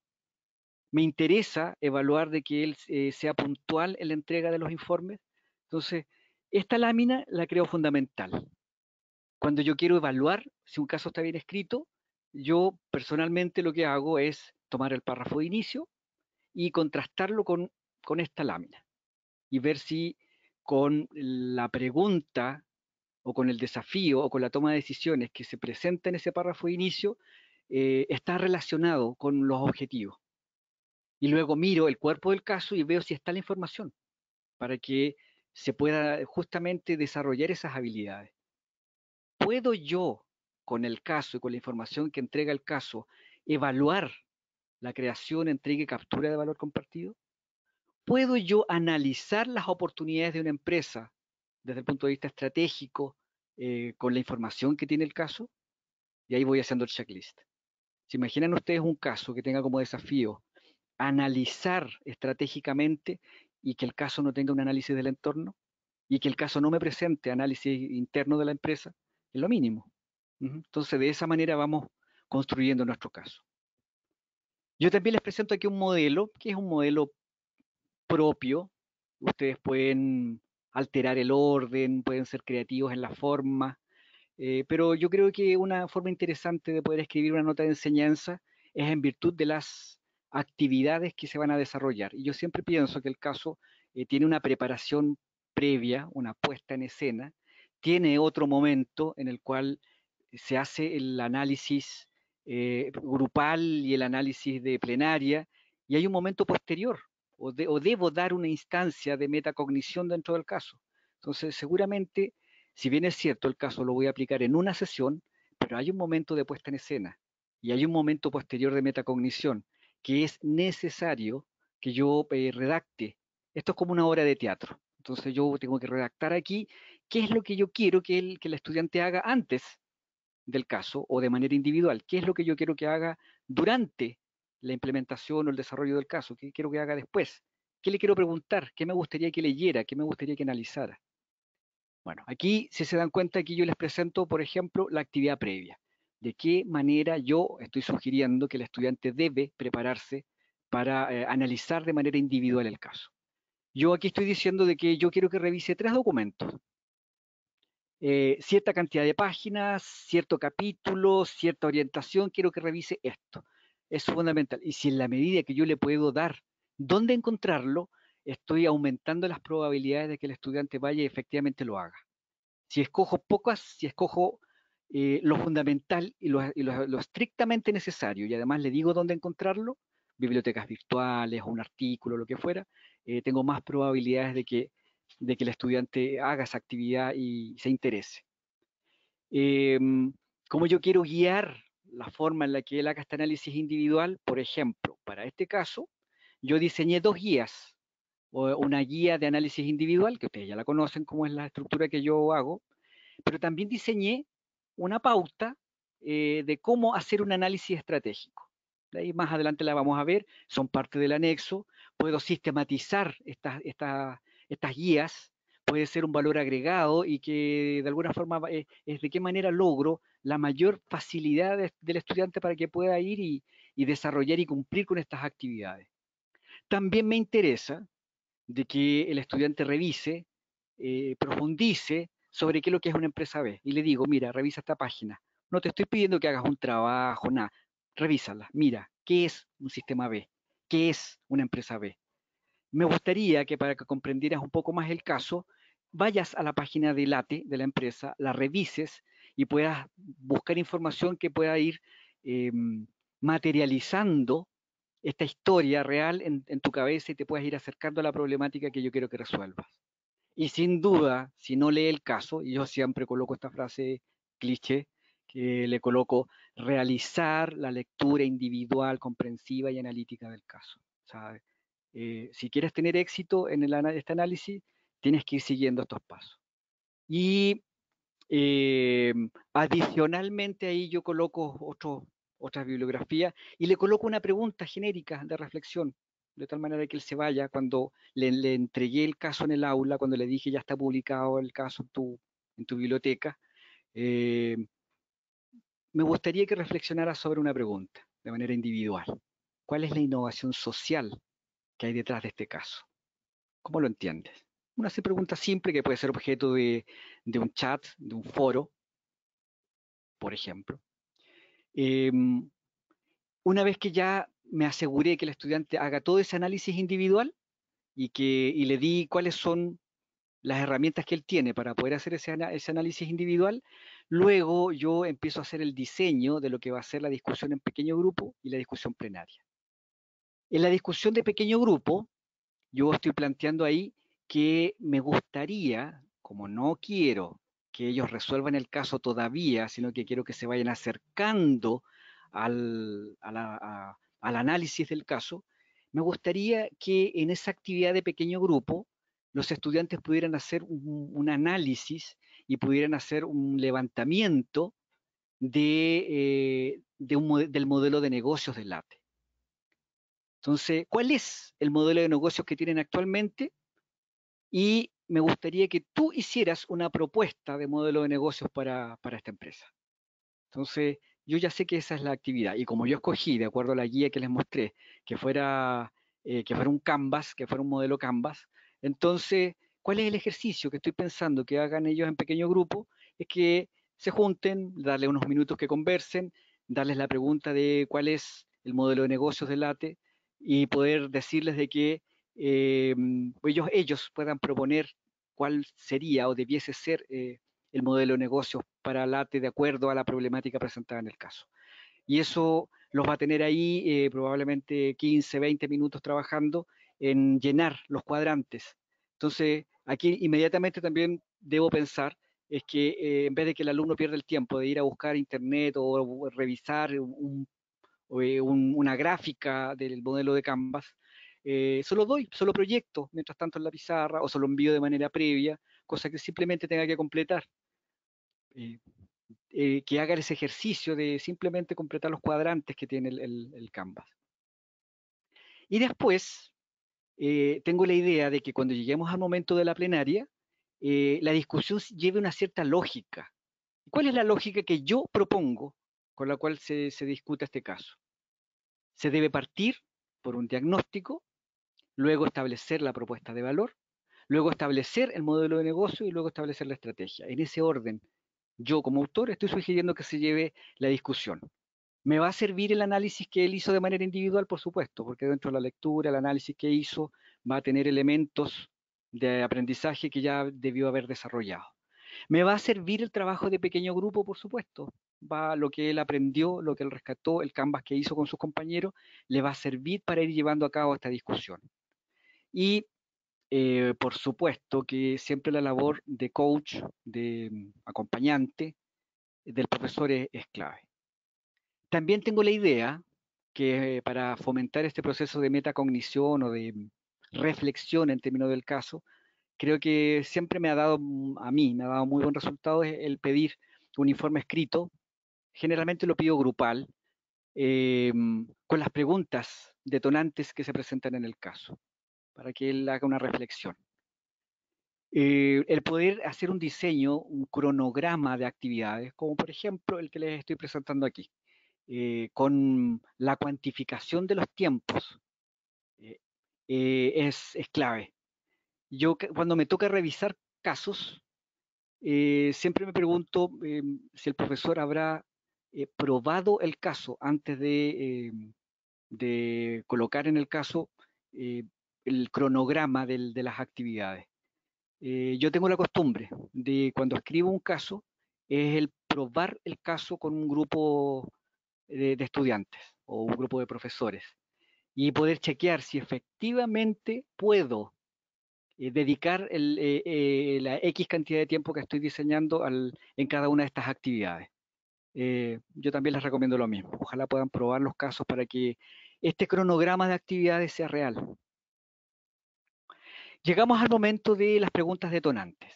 Speaker 6: Me interesa evaluar de que él sea puntual en la entrega de los informes. Entonces, esta lámina la creo fundamental. Cuando yo quiero evaluar si un caso está bien escrito, yo personalmente lo que hago es tomar el párrafo de inicio y contrastarlo con esta lámina y ver si con la pregunta o con el desafío o con la toma de decisiones que se presenta en ese párrafo de inicio está relacionado con los objetivos. Y luego miro el cuerpo del caso y veo si está la información para que se pueda justamente desarrollar esas habilidades. ¿Puedo yo, con el caso y con la información que entrega el caso, evaluar la creación, entrega y captura de valor compartido? ¿Puedo yo analizar las oportunidades de una empresa desde el punto de vista estratégico con la información que tiene el caso? Y ahí voy haciendo el checklist. ¿Se imaginan ustedes un caso que tenga como desafío analizar estratégicamente y que el caso no tenga un análisis del entorno y que el caso no me presente análisis interno de la empresa? Es lo mínimo. Entonces, de esa manera vamos construyendo nuestro caso. Yo también les presento aquí un modelo, que es un modelo propio. Ustedes pueden alterar el orden, pueden ser creativos en la forma, pero yo creo que una forma interesante de poder escribir una nota de enseñanza es en virtud de las actividades que se van a desarrollar. Y yo siempre pienso que el caso tiene una preparación previa, una puesta en escena, tiene otro momento en el cual se hace el análisis grupal y el análisis de plenaria, y hay un momento posterior, o debo dar una instancia de metacognición dentro del caso. Entonces, seguramente, si bien es cierto, el caso lo voy a aplicar en una sesión, pero hay un momento de puesta en escena, y hay un momento posterior de metacognición, que es necesario que yo redacte. Esto es como una obra de teatro. Entonces yo tengo que redactar aquí qué es lo que yo quiero que el estudiante haga antes del caso o de manera individual, qué es lo que yo quiero que haga durante la implementación o el desarrollo del caso, qué quiero que haga después, qué le quiero preguntar, qué me gustaría que leyera, qué me gustaría que analizara. Bueno, aquí, si se dan cuenta, aquí yo les presento, por ejemplo, la actividad previa. De qué manera yo estoy sugiriendo que el estudiante debe prepararse para analizar de manera individual el caso. Yo aquí estoy diciendo de que yo quiero que revise 3 documentos. Cierta cantidad de páginas, cierto capítulo, cierta orientación, quiero que revise esto. Es fundamental. Y si en la medida que yo le puedo dar dónde encontrarlo, estoy aumentando las probabilidades de que el estudiante vaya y efectivamente lo haga. Si escojo pocas, si escojo lo fundamental y lo estrictamente necesario, y además le digo dónde encontrarlo, bibliotecas virtuales o un artículo, lo que fuera, tengo más probabilidades de que el estudiante haga esa actividad y se interese. Como yo quiero guiar la forma en la que él haga este análisis individual, por ejemplo, para este caso, yo diseñé 2 guías, una guía de análisis individual, que ustedes ya la conocen como es la estructura que yo hago, pero también diseñé una pauta de cómo hacer un análisis estratégico. De ahí más adelante la vamos a ver, son parte del anexo. Puedo sistematizar estas guías, puede ser un valor agregado y que de alguna forma es de qué manera logro la mayor facilidad del estudiante para que pueda ir y desarrollar y cumplir con estas actividades. También me interesa de que el estudiante revise, profundice sobre qué es lo que es una empresa B. Y le digo, mira, revisa esta página. No te estoy pidiendo que hagas un trabajo, nada. Revísala. Mira, ¿qué es un sistema B? ¿Qué es una empresa B? Me gustaría que para que comprendieras un poco más el caso, vayas a la página de LATE, de la empresa, la revises y puedas buscar información que pueda ir materializando esta historia real en tu cabeza y te puedas ir acercando a la problemática que yo quiero que resuelvas. Y sin duda, si no lee el caso, y yo siempre coloco esta frase cliché, que le coloco realizar la lectura individual, comprensiva y analítica del caso. O sea, si quieres tener éxito en este análisis, tienes que ir siguiendo estos pasos. Y adicionalmente ahí yo coloco otras bibliografías y le coloco una pregunta genérica de reflexión, de tal manera que él se vaya cuando le entregué el caso en el aula, cuando le dije ya está publicado el caso en tu biblioteca, me gustaría que reflexionara sobre una pregunta de manera individual. ¿Cuál es la innovación social que hay detrás de este caso? ¿Cómo lo entiendes? Una pregunta simple que puede ser objeto de un chat, de un foro, por ejemplo. Una vez que ya me aseguré que el estudiante haga todo ese análisis individual y le di cuáles son las herramientas que él tiene para poder hacer ese análisis individual, luego yo empiezo a hacer el diseño de lo que va a ser la discusión en pequeño grupo y la discusión plenaria. En la discusión de pequeño grupo, yo estoy planteando ahí que me gustaría, como no quiero que ellos resuelvan el caso todavía, sino que quiero que se vayan acercando al análisis del caso, me gustaría que en esa actividad de pequeño grupo los estudiantes pudieran hacer un análisis y pudieran hacer un levantamiento del modelo de negocios del LATE. Entonces, ¿cuál es el modelo de negocios que tienen actualmente? Y me gustaría que tú hicieras una propuesta de modelo de negocios para esta empresa. Entonces, yo ya sé que esa es la actividad. Y como yo escogí, de acuerdo a la guía que les mostré, que fuera un Canvas, que fuera un modelo Canvas, entonces, ¿cuál es el ejercicio que estoy pensando que hagan ellos en pequeño grupo? Es que se junten, darle unos minutos que conversen, darles la pregunta de cuál es el modelo de negocios de LATE y poder decirles de que ellos puedan proponer cuál sería o debiese ser el modelo de negocio para LATE de acuerdo a la problemática presentada en el caso. Y eso los va a tener ahí probablemente 15, 20 minutos trabajando en llenar los cuadrantes. Entonces, aquí inmediatamente también debo pensar es que en vez de que el alumno pierda el tiempo de ir a buscar internet o revisar una gráfica del modelo de Canvas, solo proyecto mientras tanto en la pizarra o solo envío de manera previa, cosa que simplemente tenga que completar. Que haga ese ejercicio de simplemente completar los cuadrantes que tiene el Canvas. Y después tengo la idea de que cuando lleguemos al momento de la plenaria, la discusión lleve una cierta lógica. ¿Cuál es la lógica que yo propongo con la cual se discute este caso? Se debe partir por un diagnóstico, luego establecer la propuesta de valor, luego establecer el modelo de negocio y luego establecer la estrategia. En ese orden, yo como autor estoy sugiriendo que se lleve la discusión. Me va a servir el análisis que él hizo de manera individual, por supuesto, porque dentro de la lectura, el análisis que hizo va a tener elementos de aprendizaje que ya debió haber desarrollado. Me va a servir el trabajo de pequeño grupo, por supuesto. Lo que él aprendió, lo que él rescató, el Canvas que hizo con sus compañeros, le va a servir para ir llevando a cabo esta discusión. Y por supuesto que siempre la labor de coach, de acompañante del profesor es clave. También tengo la idea que para fomentar este proceso de metacognición o de reflexión en términos del caso, creo que siempre me ha dado, a mí, me ha dado muy buen resultado el pedir un informe escrito, generalmente lo pido grupal, con las preguntas detonantes que se presentan en el caso, para que él haga una reflexión. El poder hacer un diseño, un cronograma de actividades, como por ejemplo el que les estoy presentando aquí, con la cuantificación de los tiempos, es clave. Yo cuando me toca revisar casos, siempre me pregunto si el profesor habrá probado el caso antes de colocar en el caso el cronograma de las actividades. Yo tengo la costumbre de cuando escribo un caso, es el probar el caso con un grupo de estudiantes o un grupo de profesores y poder chequear si efectivamente puedo dedicar la X cantidad de tiempo que estoy diseñando en cada una de estas actividades. Yo también les recomiendo lo mismo. Ojalá puedan probar los casos para que este cronograma de actividades sea real. Llegamos al momento de las preguntas detonantes.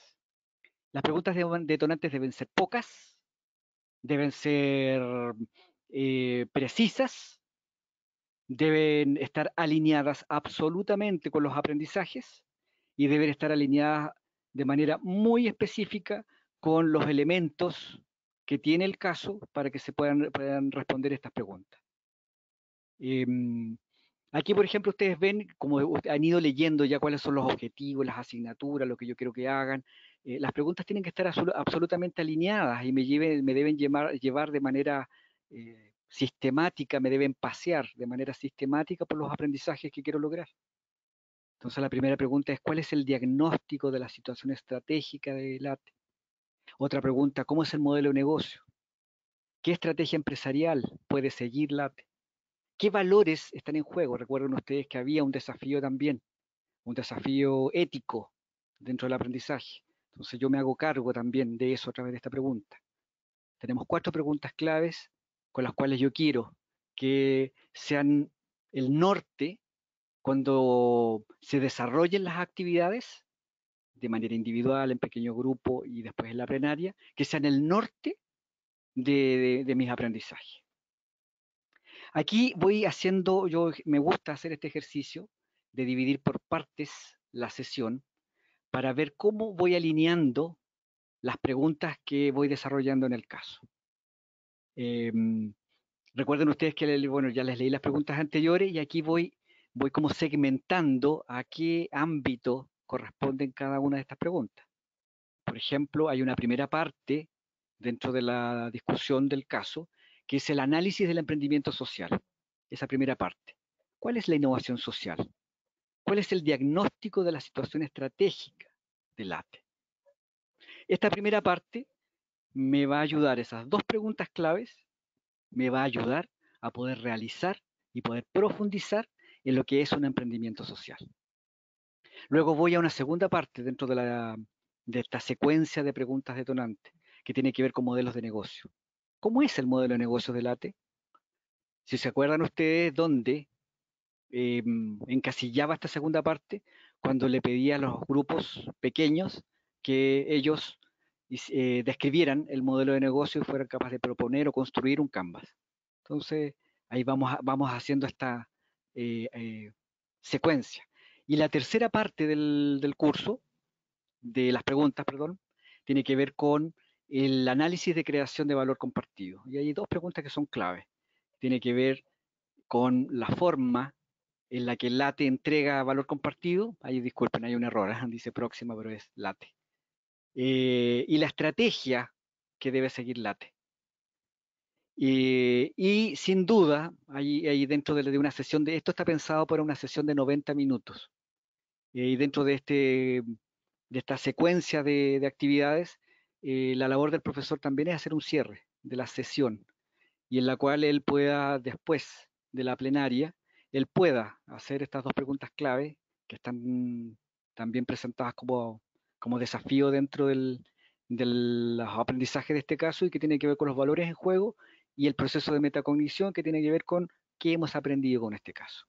Speaker 6: Las preguntas detonantes deben ser pocas, deben ser precisas, deben estar alineadas absolutamente con los aprendizajes y deben estar alineadas de manera muy específica con los elementos que tiene el caso para que se puedan responder estas preguntas. Aquí, por ejemplo, ustedes ven, como han ido leyendo ya cuáles son los objetivos, las asignaturas, lo que yo quiero que hagan. Las preguntas tienen que estar absolutamente alineadas y me deben llevar de manera sistemática, me deben pasear de manera sistemática por los aprendizajes que quiero lograr. Entonces la primera pregunta es, ¿cuál es el diagnóstico de la situación estratégica de LATE? Otra pregunta, ¿cómo es el modelo de negocio? ¿Qué estrategia empresarial puede seguir LATE? ¿Qué valores están en juego? Recuerden ustedes que había un desafío también, un desafío ético dentro del aprendizaje. Entonces yo me hago cargo también de eso a través de esta pregunta. Tenemos 4 preguntas claves con las cuales yo quiero que sean el norte cuando se desarrollen las actividades de manera individual, en pequeño grupo y después en la plenaria, que sean el norte de mis aprendizajes. Aquí voy haciendo, me gusta hacer este ejercicio de dividir por partes la sesión para ver cómo voy alineando las preguntas que voy desarrollando en el caso. Recuerden ustedes que bueno, ya les leí las preguntas anteriores y aquí voy como segmentando a qué ámbito corresponden cada una de estas preguntas. Por ejemplo, hay una primera parte dentro de la discusión del caso que es el análisis del emprendimiento social. Esa primera parte. ¿Cuál es la innovación social? ¿Cuál es el diagnóstico de la situación estratégica del ATE? Esta primera parte me va a ayudar, esas dos preguntas claves, me va a ayudar a poder realizar y poder profundizar en lo que es un emprendimiento social. Luego voy a una segunda parte dentro de esta secuencia de preguntas detonantes, que tiene que ver con modelos de negocio. ¿Cómo es el modelo de negocio del ATE? Si se acuerdan ustedes, ¿dónde encasillaba esta segunda parte? Cuando le pedía a los grupos pequeños que ellos describieran el modelo de negocio y fueran capaces de proponer o construir un canvas. Entonces, ahí vamos haciendo esta secuencia. Y la tercera parte del curso, de las preguntas, perdón, tiene que ver con el análisis de creación de valor compartido. Y hay dos preguntas que son claves. Tiene que ver con la forma en la que el LATE entrega valor compartido. Ahí disculpen, hay un error, dice próxima, pero es LATE. Y la estrategia que debe seguir LATE. Y sin duda, ahí dentro de una sesión esto está pensado para una sesión de 90 minutos. Y dentro de esta secuencia de actividades, la labor del profesor también es hacer un cierre de la sesión, y en la cual él pueda, después de la plenaria, él pueda hacer estas dos preguntas clave que están también presentadas como desafío dentro del aprendizaje de este caso, y que tiene que ver con los valores en juego y el proceso de metacognición, que tiene que ver con qué hemos aprendido con este caso.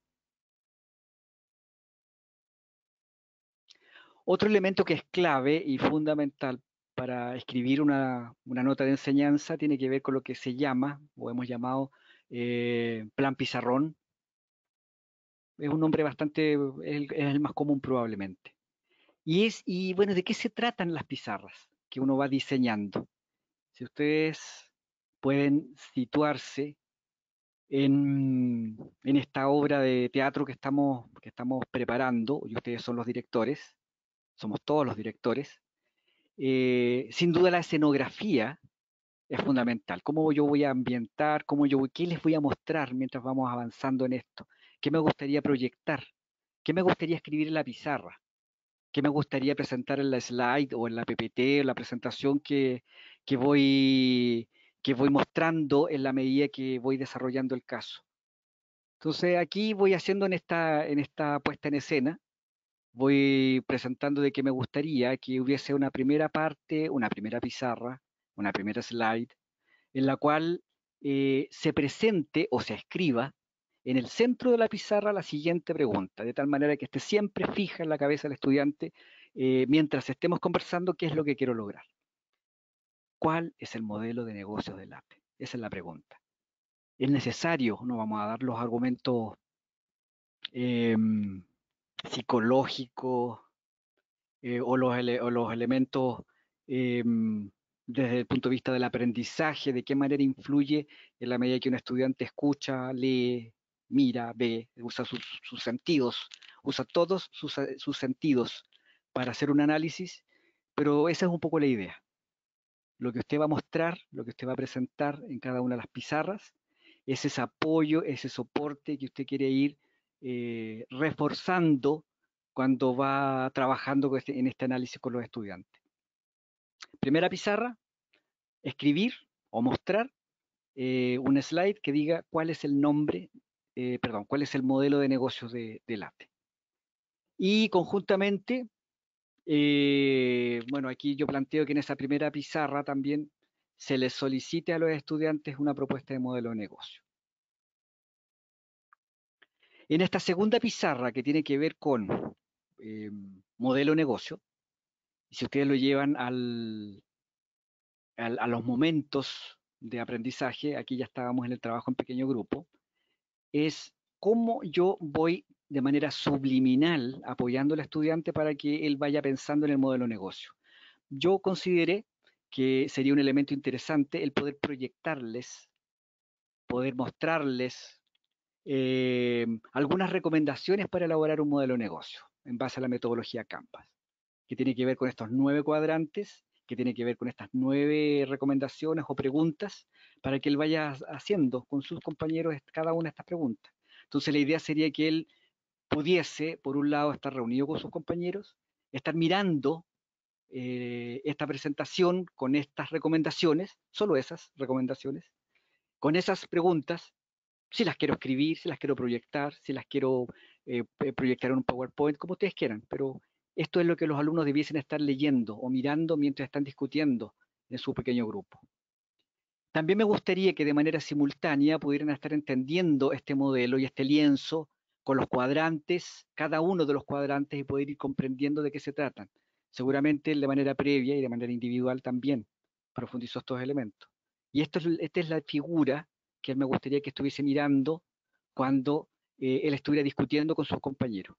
Speaker 6: Otro elemento que es clave y fundamental para escribir una nota de enseñanza tiene que ver con lo que se llama, o hemos llamado, plan pizarrón. Es un nombre bastante, es el más común probablemente. Y bueno, ¿de qué se tratan las pizarras que uno va diseñando? Si ustedes pueden situarse en esta obra de teatro que estamos preparando, y ustedes son los directores, somos todos los directores, sin duda la escenografía es fundamental. ¿Cómo yo voy a ambientar? ¿Qué les voy a mostrar mientras vamos avanzando en esto? ¿Qué me gustaría proyectar? ¿Qué me gustaría escribir en la pizarra? ¿Qué me gustaría presentar en la slide o en la PPT, o la presentación que voy mostrando en la medida que voy desarrollando el caso? Entonces aquí voy haciendo en esta puesta en escena, voy presentando de que me gustaría que hubiese una primera parte, una primera pizarra, una primera slide, en la cual se presente o se escriba en el centro de la pizarra la siguiente pregunta, de tal manera que esté siempre fija en la cabeza del estudiante mientras estemos conversando qué es lo que quiero lograr. ¿Cuál es el modelo de negocios del ATE? Esa es la pregunta. ¿Es necesario? No vamos a dar los argumentos psicológicos o los elementos desde el punto de vista del aprendizaje, de qué manera influye en la medida que un estudiante escucha, lee, mira, ve, usa sus sentidos, usa todos sus sentidos para hacer un análisis, pero esa es un poco la idea. Lo que usted va a mostrar, lo que usted va a presentar en cada una de las pizarras, es ese apoyo, ese soporte que usted quiere ir reforzando cuando va trabajando en este análisis con los estudiantes. Primera pizarra, escribir o mostrar un slide que diga cuál es el nombre, cuál es el modelo de negocios del ATE. Y conjuntamente, bueno, aquí yo planteo que en esa primera pizarra también se les solicite a los estudiantes una propuesta de modelo de negocio. En esta segunda pizarra, que tiene que ver con modelo de negocio, si ustedes lo llevan a los momentos de aprendizaje, aquí ya estábamos en el trabajo en pequeño grupo, es cómo yo voy de manera subliminal apoyando al estudiante para que él vaya pensando en el modelo de negocio. Yo consideré que sería un elemento interesante el poder proyectarles, poder mostrarles algunas recomendaciones para elaborar un modelo de negocio en base a la metodología Canvas, que tiene que ver con estos 9 cuadrantes, que tiene que ver con estas 9 recomendaciones o preguntas, para que él vaya haciendo con sus compañeros cada una de estas preguntas. Entonces la idea sería que él pudiese, por un lado, estar reunido con sus compañeros, estar mirando esta presentación con estas recomendaciones, solo esas recomendaciones, con esas preguntas, si las quiero escribir, si las quiero proyectar, si las quiero proyectar en un PowerPoint, como ustedes quieran, pero esto es lo que los alumnos debiesen estar leyendo o mirando mientras están discutiendo en su pequeño grupo. También me gustaría que de manera simultánea pudieran estar entendiendo este modelo y este lienzo con los cuadrantes, cada uno de los cuadrantes, y poder ir comprendiendo de qué se tratan. Seguramente de manera previa y de manera individual también profundizó estos elementos. Y esta es la figura que él me gustaría que estuviese mirando cuando él estuviera discutiendo con sus compañeros.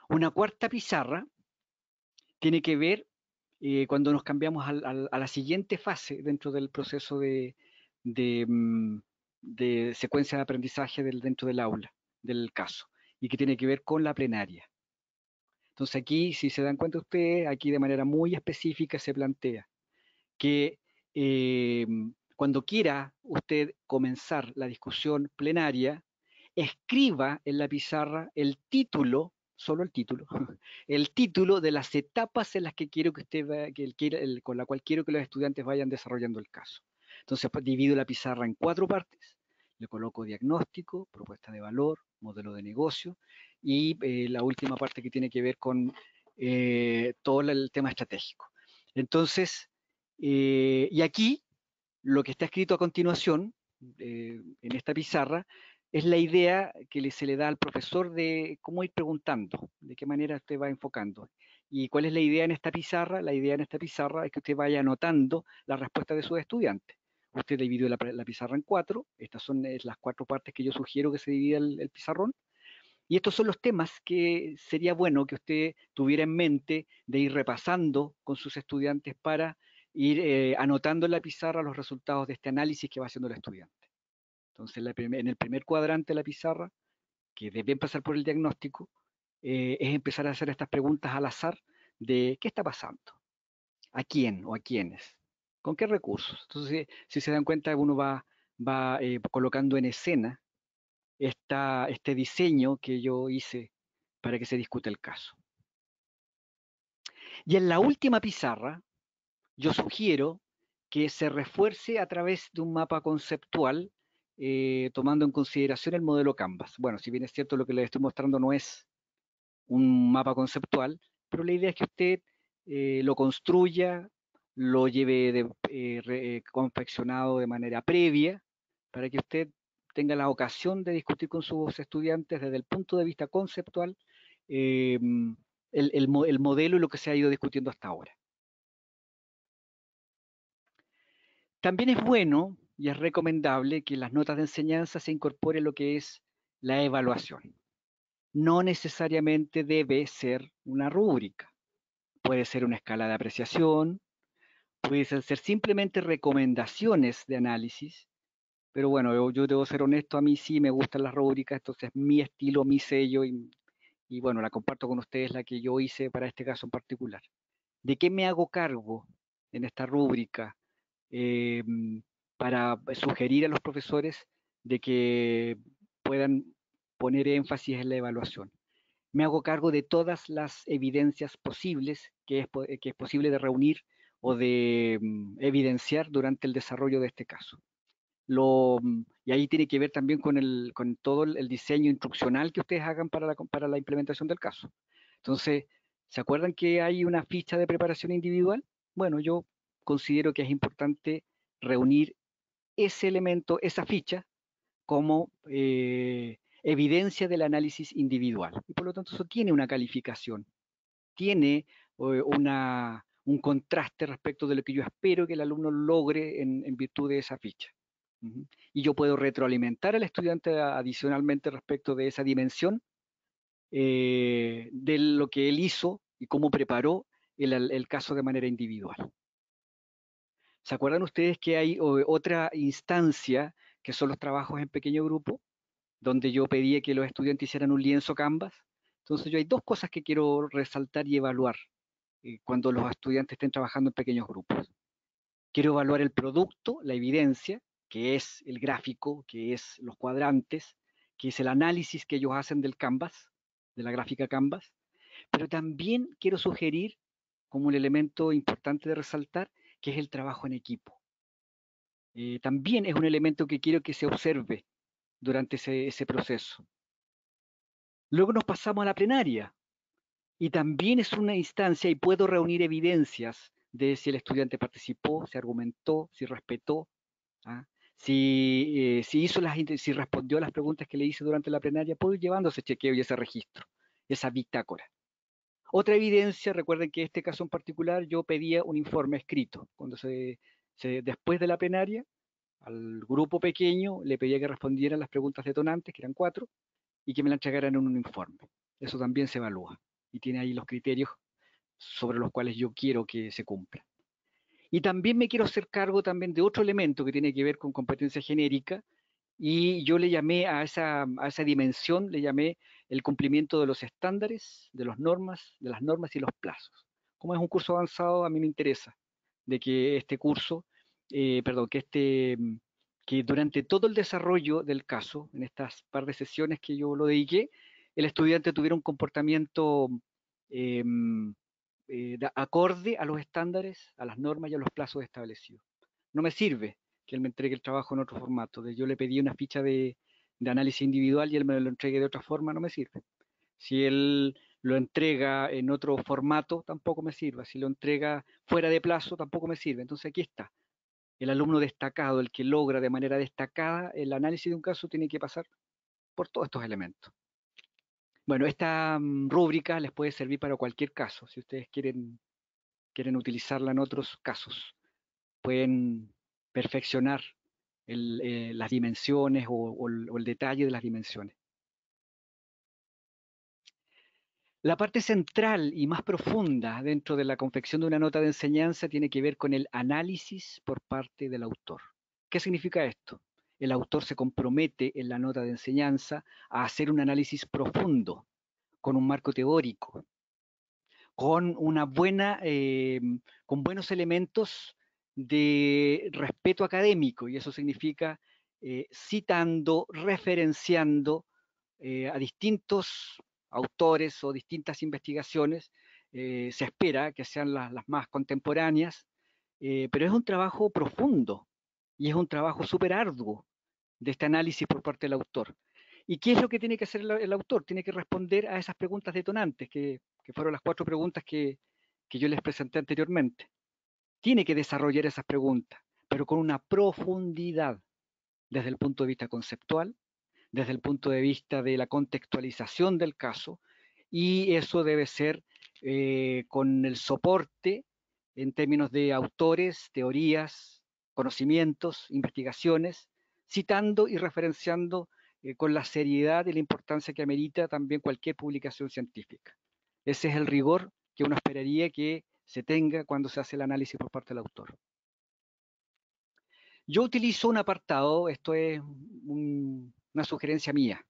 Speaker 6: Una cuarta pizarra tiene que ver cuando nos cambiamos a la siguiente fase dentro del proceso de secuencia de aprendizaje dentro del aula, del caso, y que tiene que ver con la plenaria. Entonces aquí, si se dan cuenta ustedes, aquí de manera muy específica se plantea que cuando quiera usted comenzar la discusión plenaria, escriba en la pizarra el título, solo el título de las etapas en las que quiero que usted con la cual quiero que los estudiantes vayan desarrollando el caso. Entonces, pues, divido la pizarra en 4 partes, le coloco diagnóstico, propuesta de valor, modelo de negocio, y la última parte que tiene que ver con todo el tema estratégico. Entonces, y aquí, lo que está escrito a continuación, en esta pizarra, es la idea que se le da al profesor de cómo ir preguntando, de qué manera usted va enfocando. ¿Y cuál es la idea en esta pizarra? La idea en esta pizarra es que usted vaya anotando la respuesta de sus estudiantes. Usted dividió la pizarra en 4, estas son las 4 partes que yo sugiero que se divida el pizarrón, y estos son los temas que sería bueno que usted tuviera en mente de ir repasando con sus estudiantes para ir anotando en la pizarra los resultados de este análisis que va haciendo el estudiante. Entonces, en el primer cuadrante de la pizarra, que debe empezar por el diagnóstico, es empezar a hacer estas preguntas al azar de qué está pasando, a quién o a quiénes, con qué recursos. Entonces, si se dan cuenta, uno va colocando en escena este diseño que yo hice para que se discute el caso. Y en la última pizarra, yo sugiero que se refuerce a través de un mapa conceptual, tomando en consideración el modelo Canvas. Bueno, si bien es cierto, lo que les estoy mostrando no es un mapa conceptual, pero la idea es que usted lo construya, lo lleve confeccionado de manera previa, para que usted tenga la ocasión de discutir con sus estudiantes desde el punto de vista conceptual el modelo y lo que se ha ido discutiendo hasta ahora. También es bueno y es recomendable que en las notas de enseñanza se incorpore lo que es la evaluación. No necesariamente debe ser una rúbrica. Puede ser una escala de apreciación, puede ser simplemente recomendaciones de análisis, pero bueno, yo debo ser honesto, a mí sí me gustan las rúbricas, entonces mi estilo, mi sello, y bueno, la comparto con ustedes, la que yo hice para este caso en particular. ¿De qué me hago cargo en esta rúbrica? Para sugerir a los profesores de que puedan poner énfasis en la evaluación. Me hago cargo de todas las evidencias posibles que es posible de reunir o de evidenciar durante el desarrollo de este caso. Y ahí tiene que ver también con todo el diseño instruccional que ustedes hagan para la implementación del caso. Entonces, ¿se acuerdan que hay una ficha de preparación individual? Bueno, yo considero que es importante reunir ese elemento, esa ficha, como evidencia del análisis individual. Y por lo tanto eso tiene una calificación, tiene un contraste respecto de lo que yo espero que el alumno logre en virtud de esa ficha. Y yo puedo retroalimentar al estudiante adicionalmente respecto de esa dimensión de lo que él hizo y cómo preparó el caso de manera individual. ¿Se acuerdan ustedes que hay otra instancia que son los trabajos en pequeño grupo, donde yo pedía que los estudiantes hicieran un lienzo Canvas? Entonces yo hay 2 cosas que quiero resaltar y evaluar cuando los estudiantes estén trabajando en pequeños grupos. Quiero evaluar el producto, la evidencia, que es el gráfico, que es los cuadrantes, que es el análisis que ellos hacen del Canvas, de la gráfica Canvas, pero también quiero sugerir como un elemento importante de resaltar, que es el trabajo en equipo. También es un elemento que quiero que se observe durante ese proceso. Luego nos pasamos a la plenaria, y también es una instancia y puedo reunir evidencias de si el estudiante participó, si argumentó, si respetó, ¿ah? Si respondió a las preguntas que le hice durante la plenaria, puedo ir llevando ese chequeo y ese registro, esa bitácora. Otra evidencia, recuerden que en este caso en particular yo pedía un informe escrito. Cuando después de la plenaria, al grupo pequeño le pedía que respondieran las preguntas detonantes, que eran 4, y que me la entregaran en un informe. Eso también se evalúa y tiene ahí los criterios sobre los cuales yo quiero que se cumplan. Y también me quiero hacer cargo también de otro elemento que tiene que ver con competencia genérica, y yo le llamé a esa dimensión, le llamé el cumplimiento de los estándares, de las normas y los plazos. Como es un curso avanzado, a mí me interesa de que este curso, que durante todo el desarrollo del caso, en estas par de sesiones que yo lo dediqué, el estudiante tuviera un comportamiento acorde a los estándares, a las normas y a los plazos establecidos. No me sirve que él me entregue el trabajo en otro formato. Yo le pedí una ficha de análisis individual y él me lo entregue de otra forma, no me sirve. Si él lo entrega en otro formato, tampoco me sirve. Si lo entrega fuera de plazo, tampoco me sirve. Entonces aquí está. El alumno destacado, el que logra de manera destacada el análisis de un caso, tiene que pasar por todos estos elementos. Bueno, esta rúbrica les puede servir para cualquier caso. Si ustedes quieren utilizarla en otros casos, pueden perfeccionar las dimensiones o el detalle de las dimensiones. La parte central y más profunda dentro de la confección de una nota de enseñanza tiene que ver con el análisis por parte del autor. ¿Qué significa esto? El autor se compromete en la nota de enseñanza a hacer un análisis profundo, con un marco teórico, con buenos elementos de respeto académico, y eso significa citando, referenciando a distintos autores o distintas investigaciones. Se espera que sean las más contemporáneas, pero es un trabajo profundo y es un trabajo súper arduo de este análisis por parte del autor. ¿Y qué es lo que tiene que hacer el autor? Tiene que responder a esas preguntas detonantes, que fueron las 4 preguntas que yo les presenté anteriormente. Tiene que desarrollar esas preguntas, pero con una profundidad, desde el punto de vista conceptual, desde el punto de vista de la contextualización del caso, y eso debe ser con el soporte en términos de autores, teorías, conocimientos, investigaciones, citando y referenciando con la seriedad y la importancia que amerita también cualquier publicación científica. Ese es el rigor que uno esperaría que se tenga cuando se hace el análisis por parte del autor. Yo utilizo un apartado, esto es una sugerencia mía,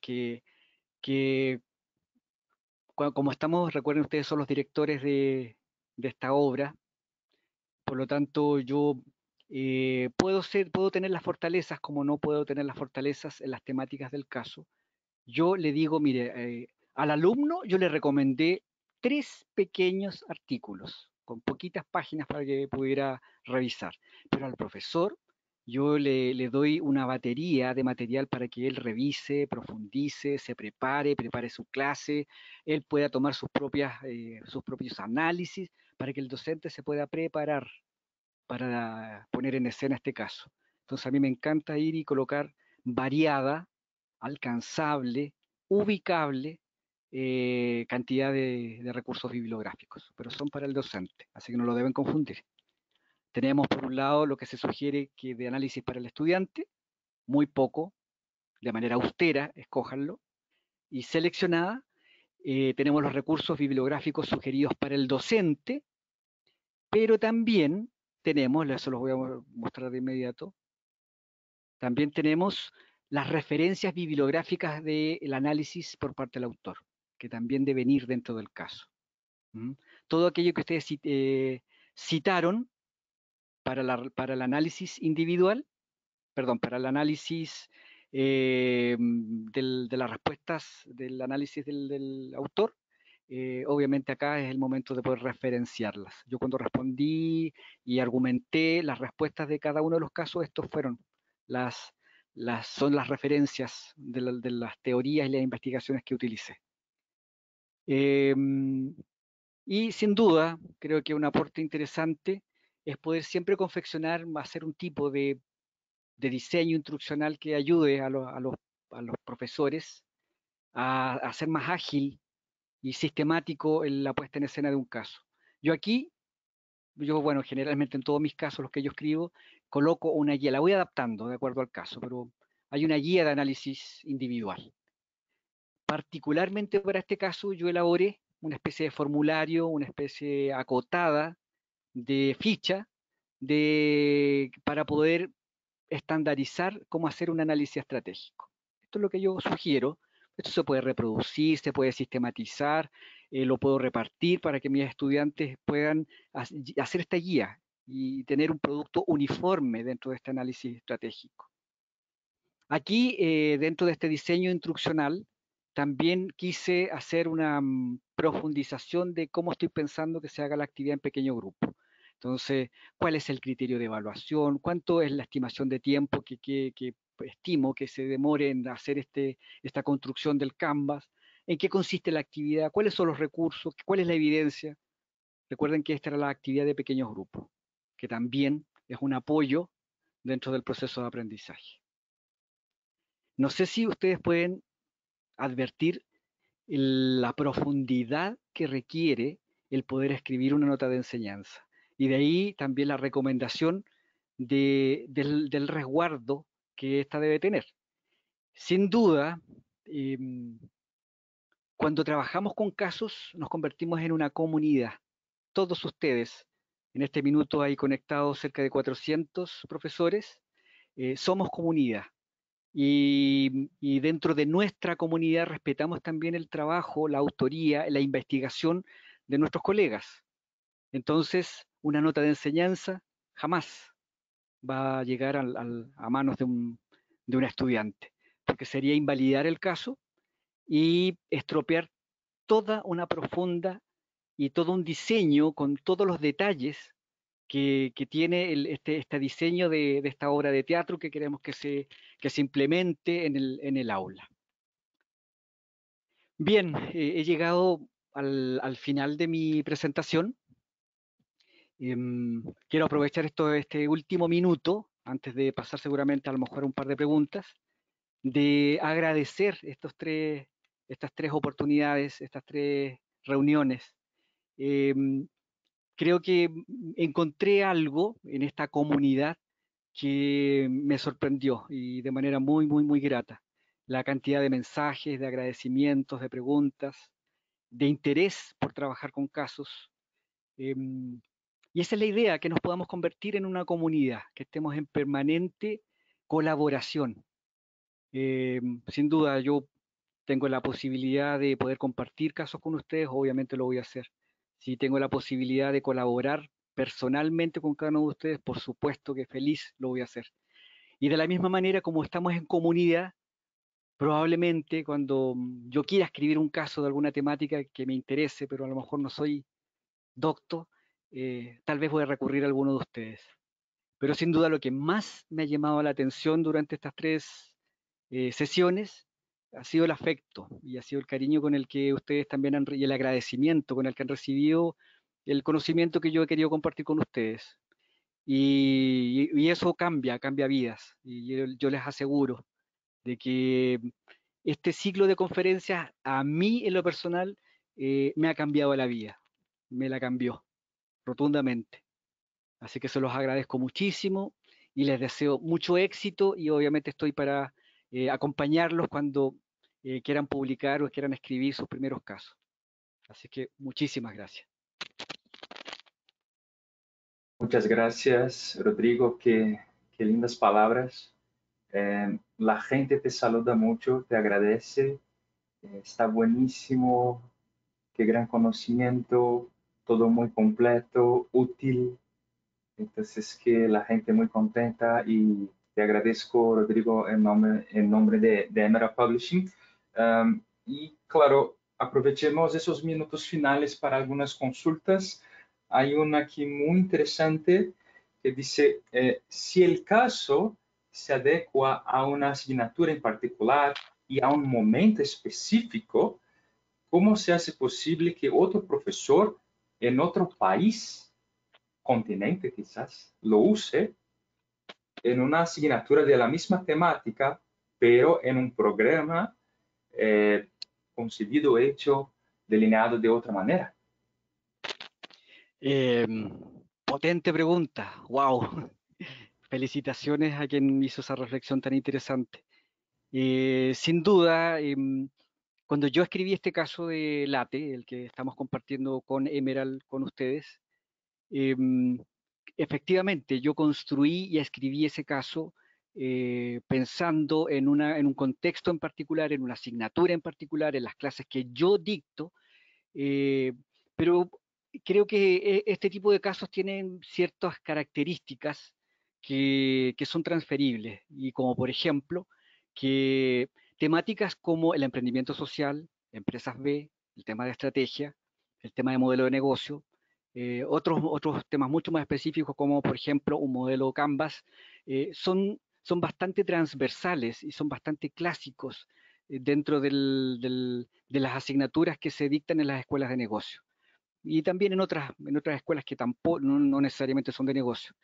Speaker 6: que como estamos, recuerden ustedes, son los directores de esta obra, por lo tanto yo puedo tener las fortalezas como no puedo tener las fortalezas en las temáticas del caso. Yo le digo, mire, al alumno yo le recomendé 3 pequeños artículos con poquitas páginas para que pudiera revisar, pero al profesor yo le doy una batería de material para que él revise, profundice, se prepare su clase, él pueda tomar sus propios análisis para que el docente se pueda preparar para poner en escena este caso. Entonces a mí me encanta ir y colocar variada, alcanzable, ubicable cantidad de recursos bibliográficos, pero son para el docente, así que no lo deben confundir. Tenemos por un lado lo que se sugiere que de análisis para el estudiante, muy poco, de manera austera, escójanlo, y seleccionada. Tenemos los recursos bibliográficos sugeridos para el docente, pero también tenemos, eso los voy a mostrar de inmediato, también tenemos las referencias bibliográficas del análisis por parte del autor, que también deben ir dentro del caso. Todo aquello que ustedes citaron para el análisis individual, para el análisis de las respuestas del análisis del autor, obviamente acá es el momento de poder referenciarlas. Yo cuando respondí y argumenté las respuestas de cada uno de los casos, estos fueron son las referencias de las teorías y las investigaciones que utilicé. Y sin duda, creo que un aporte interesante es poder siempre confeccionar, hacer un tipo de diseño instruccional que ayude a los profesores a hacer más ágil y sistemático en la puesta en escena de un caso. Bueno, generalmente en todos mis casos, los que yo escribo, coloco una guía, la voy adaptando de acuerdo al caso, pero hay una guía de análisis individual. Particularmente para este caso, yo elaboré una especie de formulario, una especie acotada de ficha para poder estandarizar cómo hacer un análisis estratégico. Esto es lo que yo sugiero. Esto se puede reproducir, se puede sistematizar, lo puedo repartir para que mis estudiantes puedan hacer esta guía y tener un producto uniforme dentro de este análisis estratégico. Aquí, dentro de este diseño instruccional, también quise hacer una profundización de cómo estoy pensando que se haga la actividad en pequeño grupo. Entonces, ¿cuál es el criterio de evaluación? ¿Cuánto es la estimación de tiempo que estimo que se demore en hacer esta construcción del Canvas? ¿En qué consiste la actividad? ¿Cuáles son los recursos? ¿Cuál es la evidencia? Recuerden que esta era la actividad de pequeños grupos, que también es un apoyo dentro del proceso de aprendizaje. No sé si ustedes pueden advertir la profundidad que requiere el poder escribir una nota de enseñanza. Y de ahí también la recomendación del resguardo que ésta debe tener. Sin duda, cuando trabajamos con casos, nos convertimos en una comunidad. Todos ustedes, en este minuto hay conectados cerca de 400 profesores, somos comunidad. Y dentro de nuestra comunidad respetamos también el trabajo, la autoría, la investigación de nuestros colegas. Entonces, una nota de enseñanza jamás va a llegar a manos de un estudiante, porque sería invalidar el caso y estropear toda una profunda y todo un diseño con todos los detalles que tiene este diseño de esta obra de teatro que queremos que se implemente en el aula. Bien, he llegado al final de mi presentación. Quiero aprovechar este último minuto, antes de pasar seguramente a lo mejor un par de preguntas, de agradecer estas tres oportunidades, estas tres reuniones. Creo que encontré algo en esta comunidad que me sorprendió y de manera muy, muy, muy grata. La cantidad de mensajes, de agradecimientos, de preguntas, de interés por trabajar con casos. Y esa es la idea, que nos podamos convertir en una comunidad, que estemos en permanente colaboración. Sin duda, yo tengo la posibilidad de poder compartir casos con ustedes, obviamente lo voy a hacer. Si tengo la posibilidad de colaborar personalmente con cada uno de ustedes, por supuesto que feliz lo voy a hacer. Y de la misma manera, como estamos en comunidad, probablemente cuando yo quiera escribir un caso de alguna temática que me interese, pero a lo mejor no soy docto, tal vez voy a recurrir a alguno de ustedes. Pero sin duda lo que más me ha llamado la atención durante estas tres sesiones ha sido el afecto y ha sido el cariño con el que ustedes también y el agradecimiento con el que han recibido el conocimiento que yo he querido compartir con ustedes. Y eso cambia vidas. Y yo les aseguro de que este ciclo de conferencias a mí en lo personal me ha cambiado la vida, me la cambió rotundamente. Así que se los agradezco muchísimo y les deseo mucho éxito y obviamente estoy para acompañarlos cuando quieran publicar o quieran escribir sus primeros casos. Así que muchísimas gracias.
Speaker 1: Muchas gracias, Rodrigo. Qué lindas palabras. La gente te saluda mucho, te agradece. Está buenísimo. Qué gran conocimiento. Todo muy completo, útil. Entonces, que la gente muy contenta y Te agradezco, Rodrigo, en nombre de Emerald Publishing. Y claro, aprovechemos esos minutos finales para algunas consultas. Hay una aquí muy interesante que dice, si el caso se adecua a una asignatura en particular y a un momento específico, ¿cómo se hace posible que otro profesor en otro país, continente quizás, lo use en una asignatura de la misma temática, pero en un programa concebido, hecho, delineado de otra manera?
Speaker 6: Potente pregunta, wow. Felicitaciones a quien hizo esa reflexión tan interesante. Sin duda, cuando yo escribí este caso de Late, el que estamos compartiendo con Emerald, con ustedes, efectivamente yo construí y escribí ese caso pensando en un contexto en particular, en una asignatura en particular, en las clases que yo dicto, pero creo que este tipo de casos tienen ciertas características que son transferibles, y como por ejemplo, que temáticas como el emprendimiento social, empresas B, el tema de estrategia, el tema de modelo de negocio, otros temas mucho más específicos como por ejemplo un modelo Canvas, son bastante transversales y son bastante clásicos dentro de las asignaturas que se dictan en las escuelas de negocio y también en otras escuelas que tampoco no necesariamente son de negocio.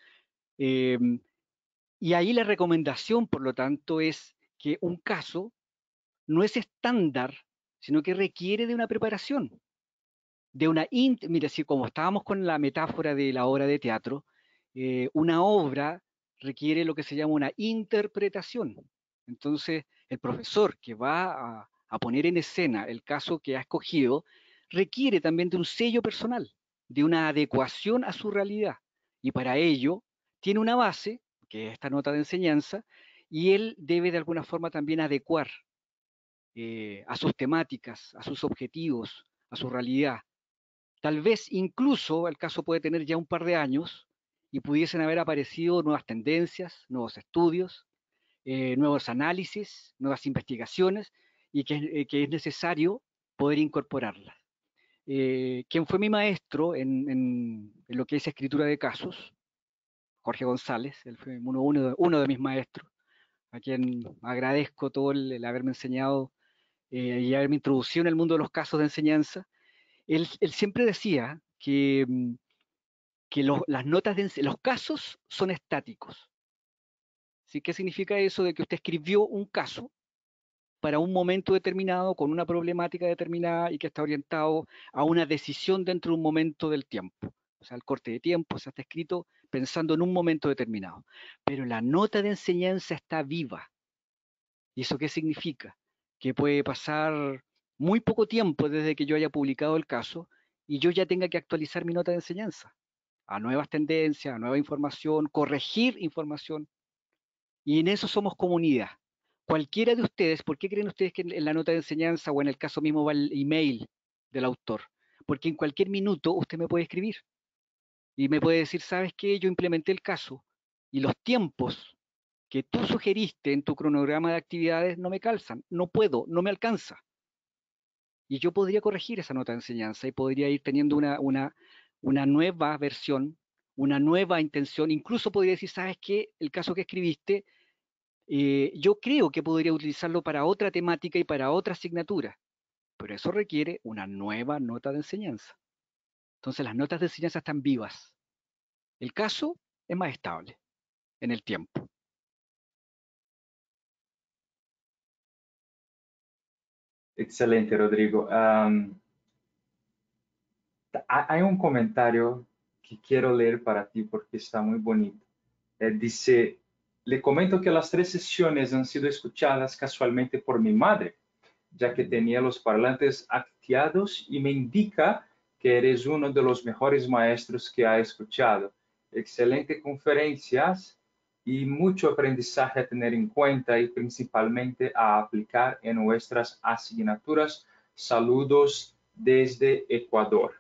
Speaker 6: Y ahí la recomendación, por lo tanto, es que un caso no es estándar, sino que requiere de una preparación, de una... Mira, si como estábamos con la metáfora de la obra de teatro, una obra requiere lo que se llama una interpretación. Entonces, el profesor que va a poner en escena el caso que ha escogido requiere también de un sello personal, de una adecuación a su realidad. Y para ello tiene una base, que es esta nota de enseñanza, y él debe de alguna forma también adecuar a sus temáticas, a sus objetivos, a su realidad. Tal vez incluso el caso puede tener ya un par de años y pudiesen haber aparecido nuevas tendencias, nuevos estudios, nuevos análisis, nuevas investigaciones, y que es necesario poder incorporarlas. Quien fue mi maestro en lo que es escritura de casos, Jorge González, él fue uno de mis maestros, a quien agradezco todo el haberme enseñado y haberme introducido en el mundo de los casos de enseñanza. Él siempre decía que las notas los casos son estáticos. ¿Sí? ¿Qué significa eso de que usted escribió un caso para un momento determinado, con una problemática determinada y que está orientado a una decisión dentro de un momento del tiempo? O sea, el corte de tiempo se está escrito pensando en un momento determinado. Pero la nota de enseñanza está viva. ¿Y eso qué significa? Que puede pasar muy poco tiempo desde que yo haya publicado el caso y yo ya tenga que actualizar mi nota de enseñanza a nuevas tendencias, a nueva información, corregir información. Y en eso somos comunidad. Cualquiera de ustedes, ¿por qué creen ustedes que en la nota de enseñanza o en el caso mismo va el email del autor? Porque en cualquier minuto usted me puede escribir y me puede decir, ¿sabes qué? Yo implementé el caso y los tiempos que tú sugeriste en tu cronograma de actividades no me calzan, no puedo, no me alcanza. Y yo podría corregir esa nota de enseñanza y podría ir teniendo una nueva versión, una nueva intención. Incluso podría decir, ¿sabes qué? El caso que escribiste, yo creo que podría utilizarlo para otra temática y para otra asignatura, pero eso requiere una nueva nota de enseñanza. Entonces las notas de enseñanza están vivas. El caso es más estable en el tiempo.
Speaker 1: Excelente, Rodrigo. Hay un comentario que quiero leer para ti porque está muy bonito. Dice, le comento que las 3 sesiones han sido escuchadas casualmente por mi madre, ya que tenía los parlantes activados y me indica que eres uno de los mejores maestros que ha escuchado. Excelente conferencias y mucho aprendizaje a tener en cuenta y principalmente a aplicar en nuestras asignaturas. Saludos desde Ecuador.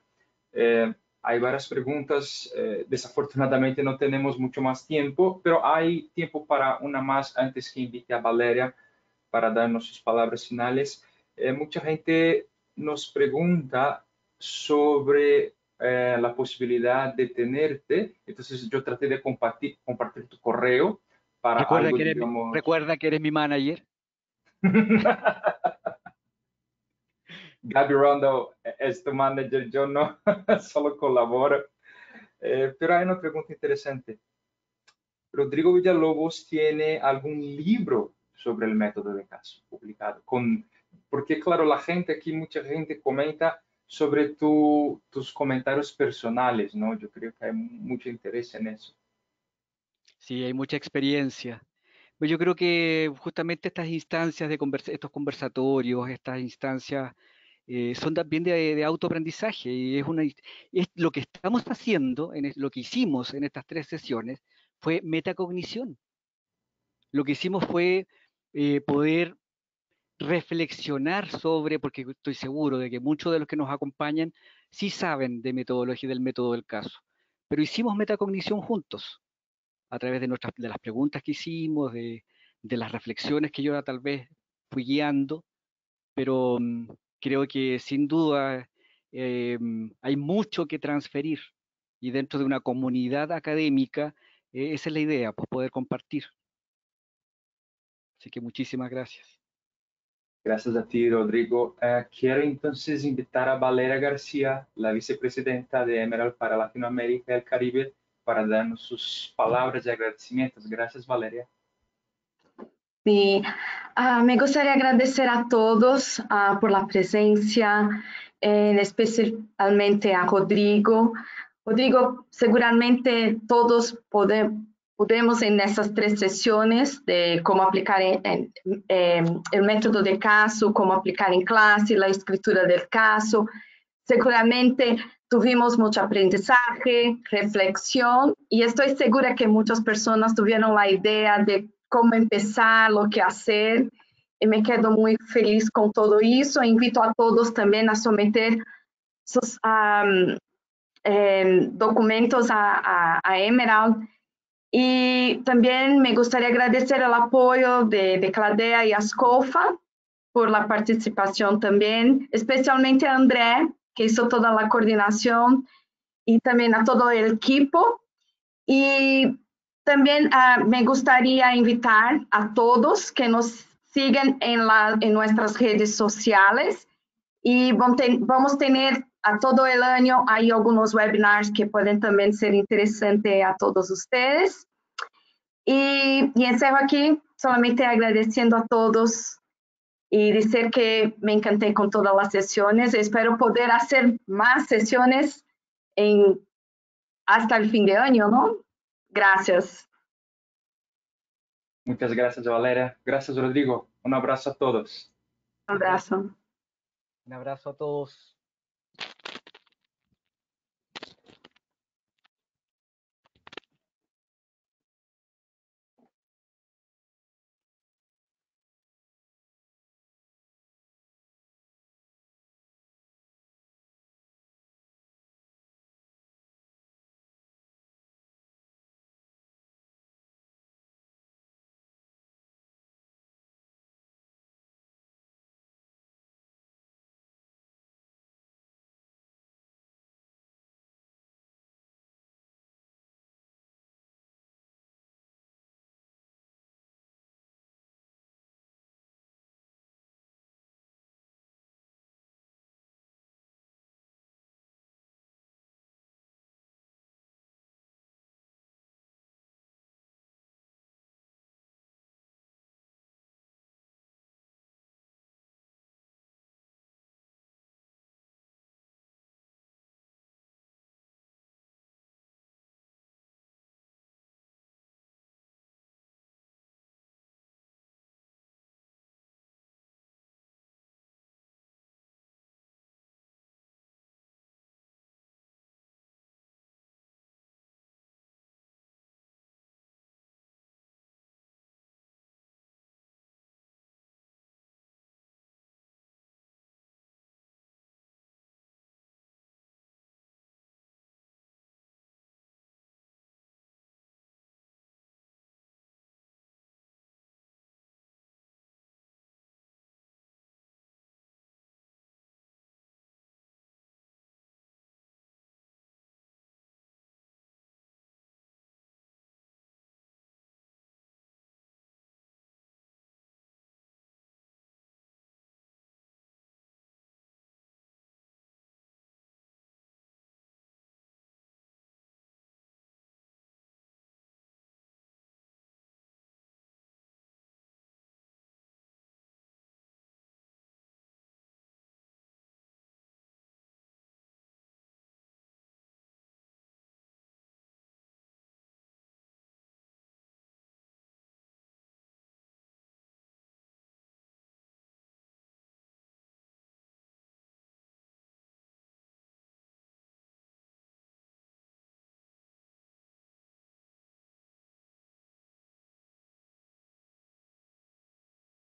Speaker 1: Hay varias preguntas. Desafortunadamente no tenemos mucho más tiempo, pero hay tiempo para una más antes que invite a Valeria para darnos sus palabras finales. Mucha gente nos pregunta sobre la posibilidad de tenerte. Entonces yo traté de compartir tu correo para algo, digamos...
Speaker 6: Recuerda que eres mi manager.
Speaker 1: Gaby Rondo es tu manager, yo no, solo colaboro. Pero hay una pregunta interesante. Rodrigo Villalobos tiene algún libro sobre el método de caso publicado, porque claro, mucha gente comenta sobre tus comentarios personales, ¿no? Yo creo que hay mucho interés en eso.
Speaker 6: Sí, hay mucha experiencia. Pues yo creo que justamente estas instancias de estos conversatorios, estas instancias son también de autoaprendizaje y es lo que estamos haciendo, lo que hicimos en estas 3 sesiones fue metacognición. Lo que hicimos fue poder reflexionar sobre, porque estoy seguro de que muchos de los que nos acompañan sí saben de metodología del método del caso, pero hicimos metacognición juntos a través de las preguntas que hicimos, de las reflexiones que yo tal vez fui guiando, pero creo que sin duda hay mucho que transferir y dentro de una comunidad académica esa es la idea, pues poder compartir. Así que muchísimas gracias.
Speaker 1: Gracias a ti, Rodrigo. Quiero entonces invitar a Valeria García, la vicepresidenta de Emerald para Latinoamérica y el Caribe, para darnos sus palabras de agradecimientos. Gracias, Valeria.
Speaker 4: Sí, me gustaría agradecer a todos por la presencia, especialmente a Rodrigo. Rodrigo, seguramente todos podemos en estas 3 sesiones de cómo aplicar el método de caso, cómo aplicar en clase, la escritura del caso. Seguramente tuvimos mucho aprendizaje, reflexión y estoy segura que muchas personas tuvieron la idea de cómo empezar, lo que hacer. Y me quedo muy feliz con todo eso. Invito a todos también a someter sus documentos a Emerald. Y también me gustaría agradecer el apoyo de Cladea y Ascolfa por la participación también, especialmente a André, que hizo toda la coordinación, y también a todo el equipo. Y también me gustaría invitar a todos que nos sigan en nuestras redes sociales y vamos a tener a todo el año hay algunos webinars que pueden también ser interesantes a todos ustedes. Y encerro aquí solamente agradeciendo a todos y decir que me encanté con todas las sesiones. Espero poder hacer más sesiones hasta el fin de año, ¿no? Gracias.
Speaker 1: Muchas gracias, Valeria. Gracias, Rodrigo. Un abrazo a todos.
Speaker 4: Un abrazo.
Speaker 6: Un abrazo a todos.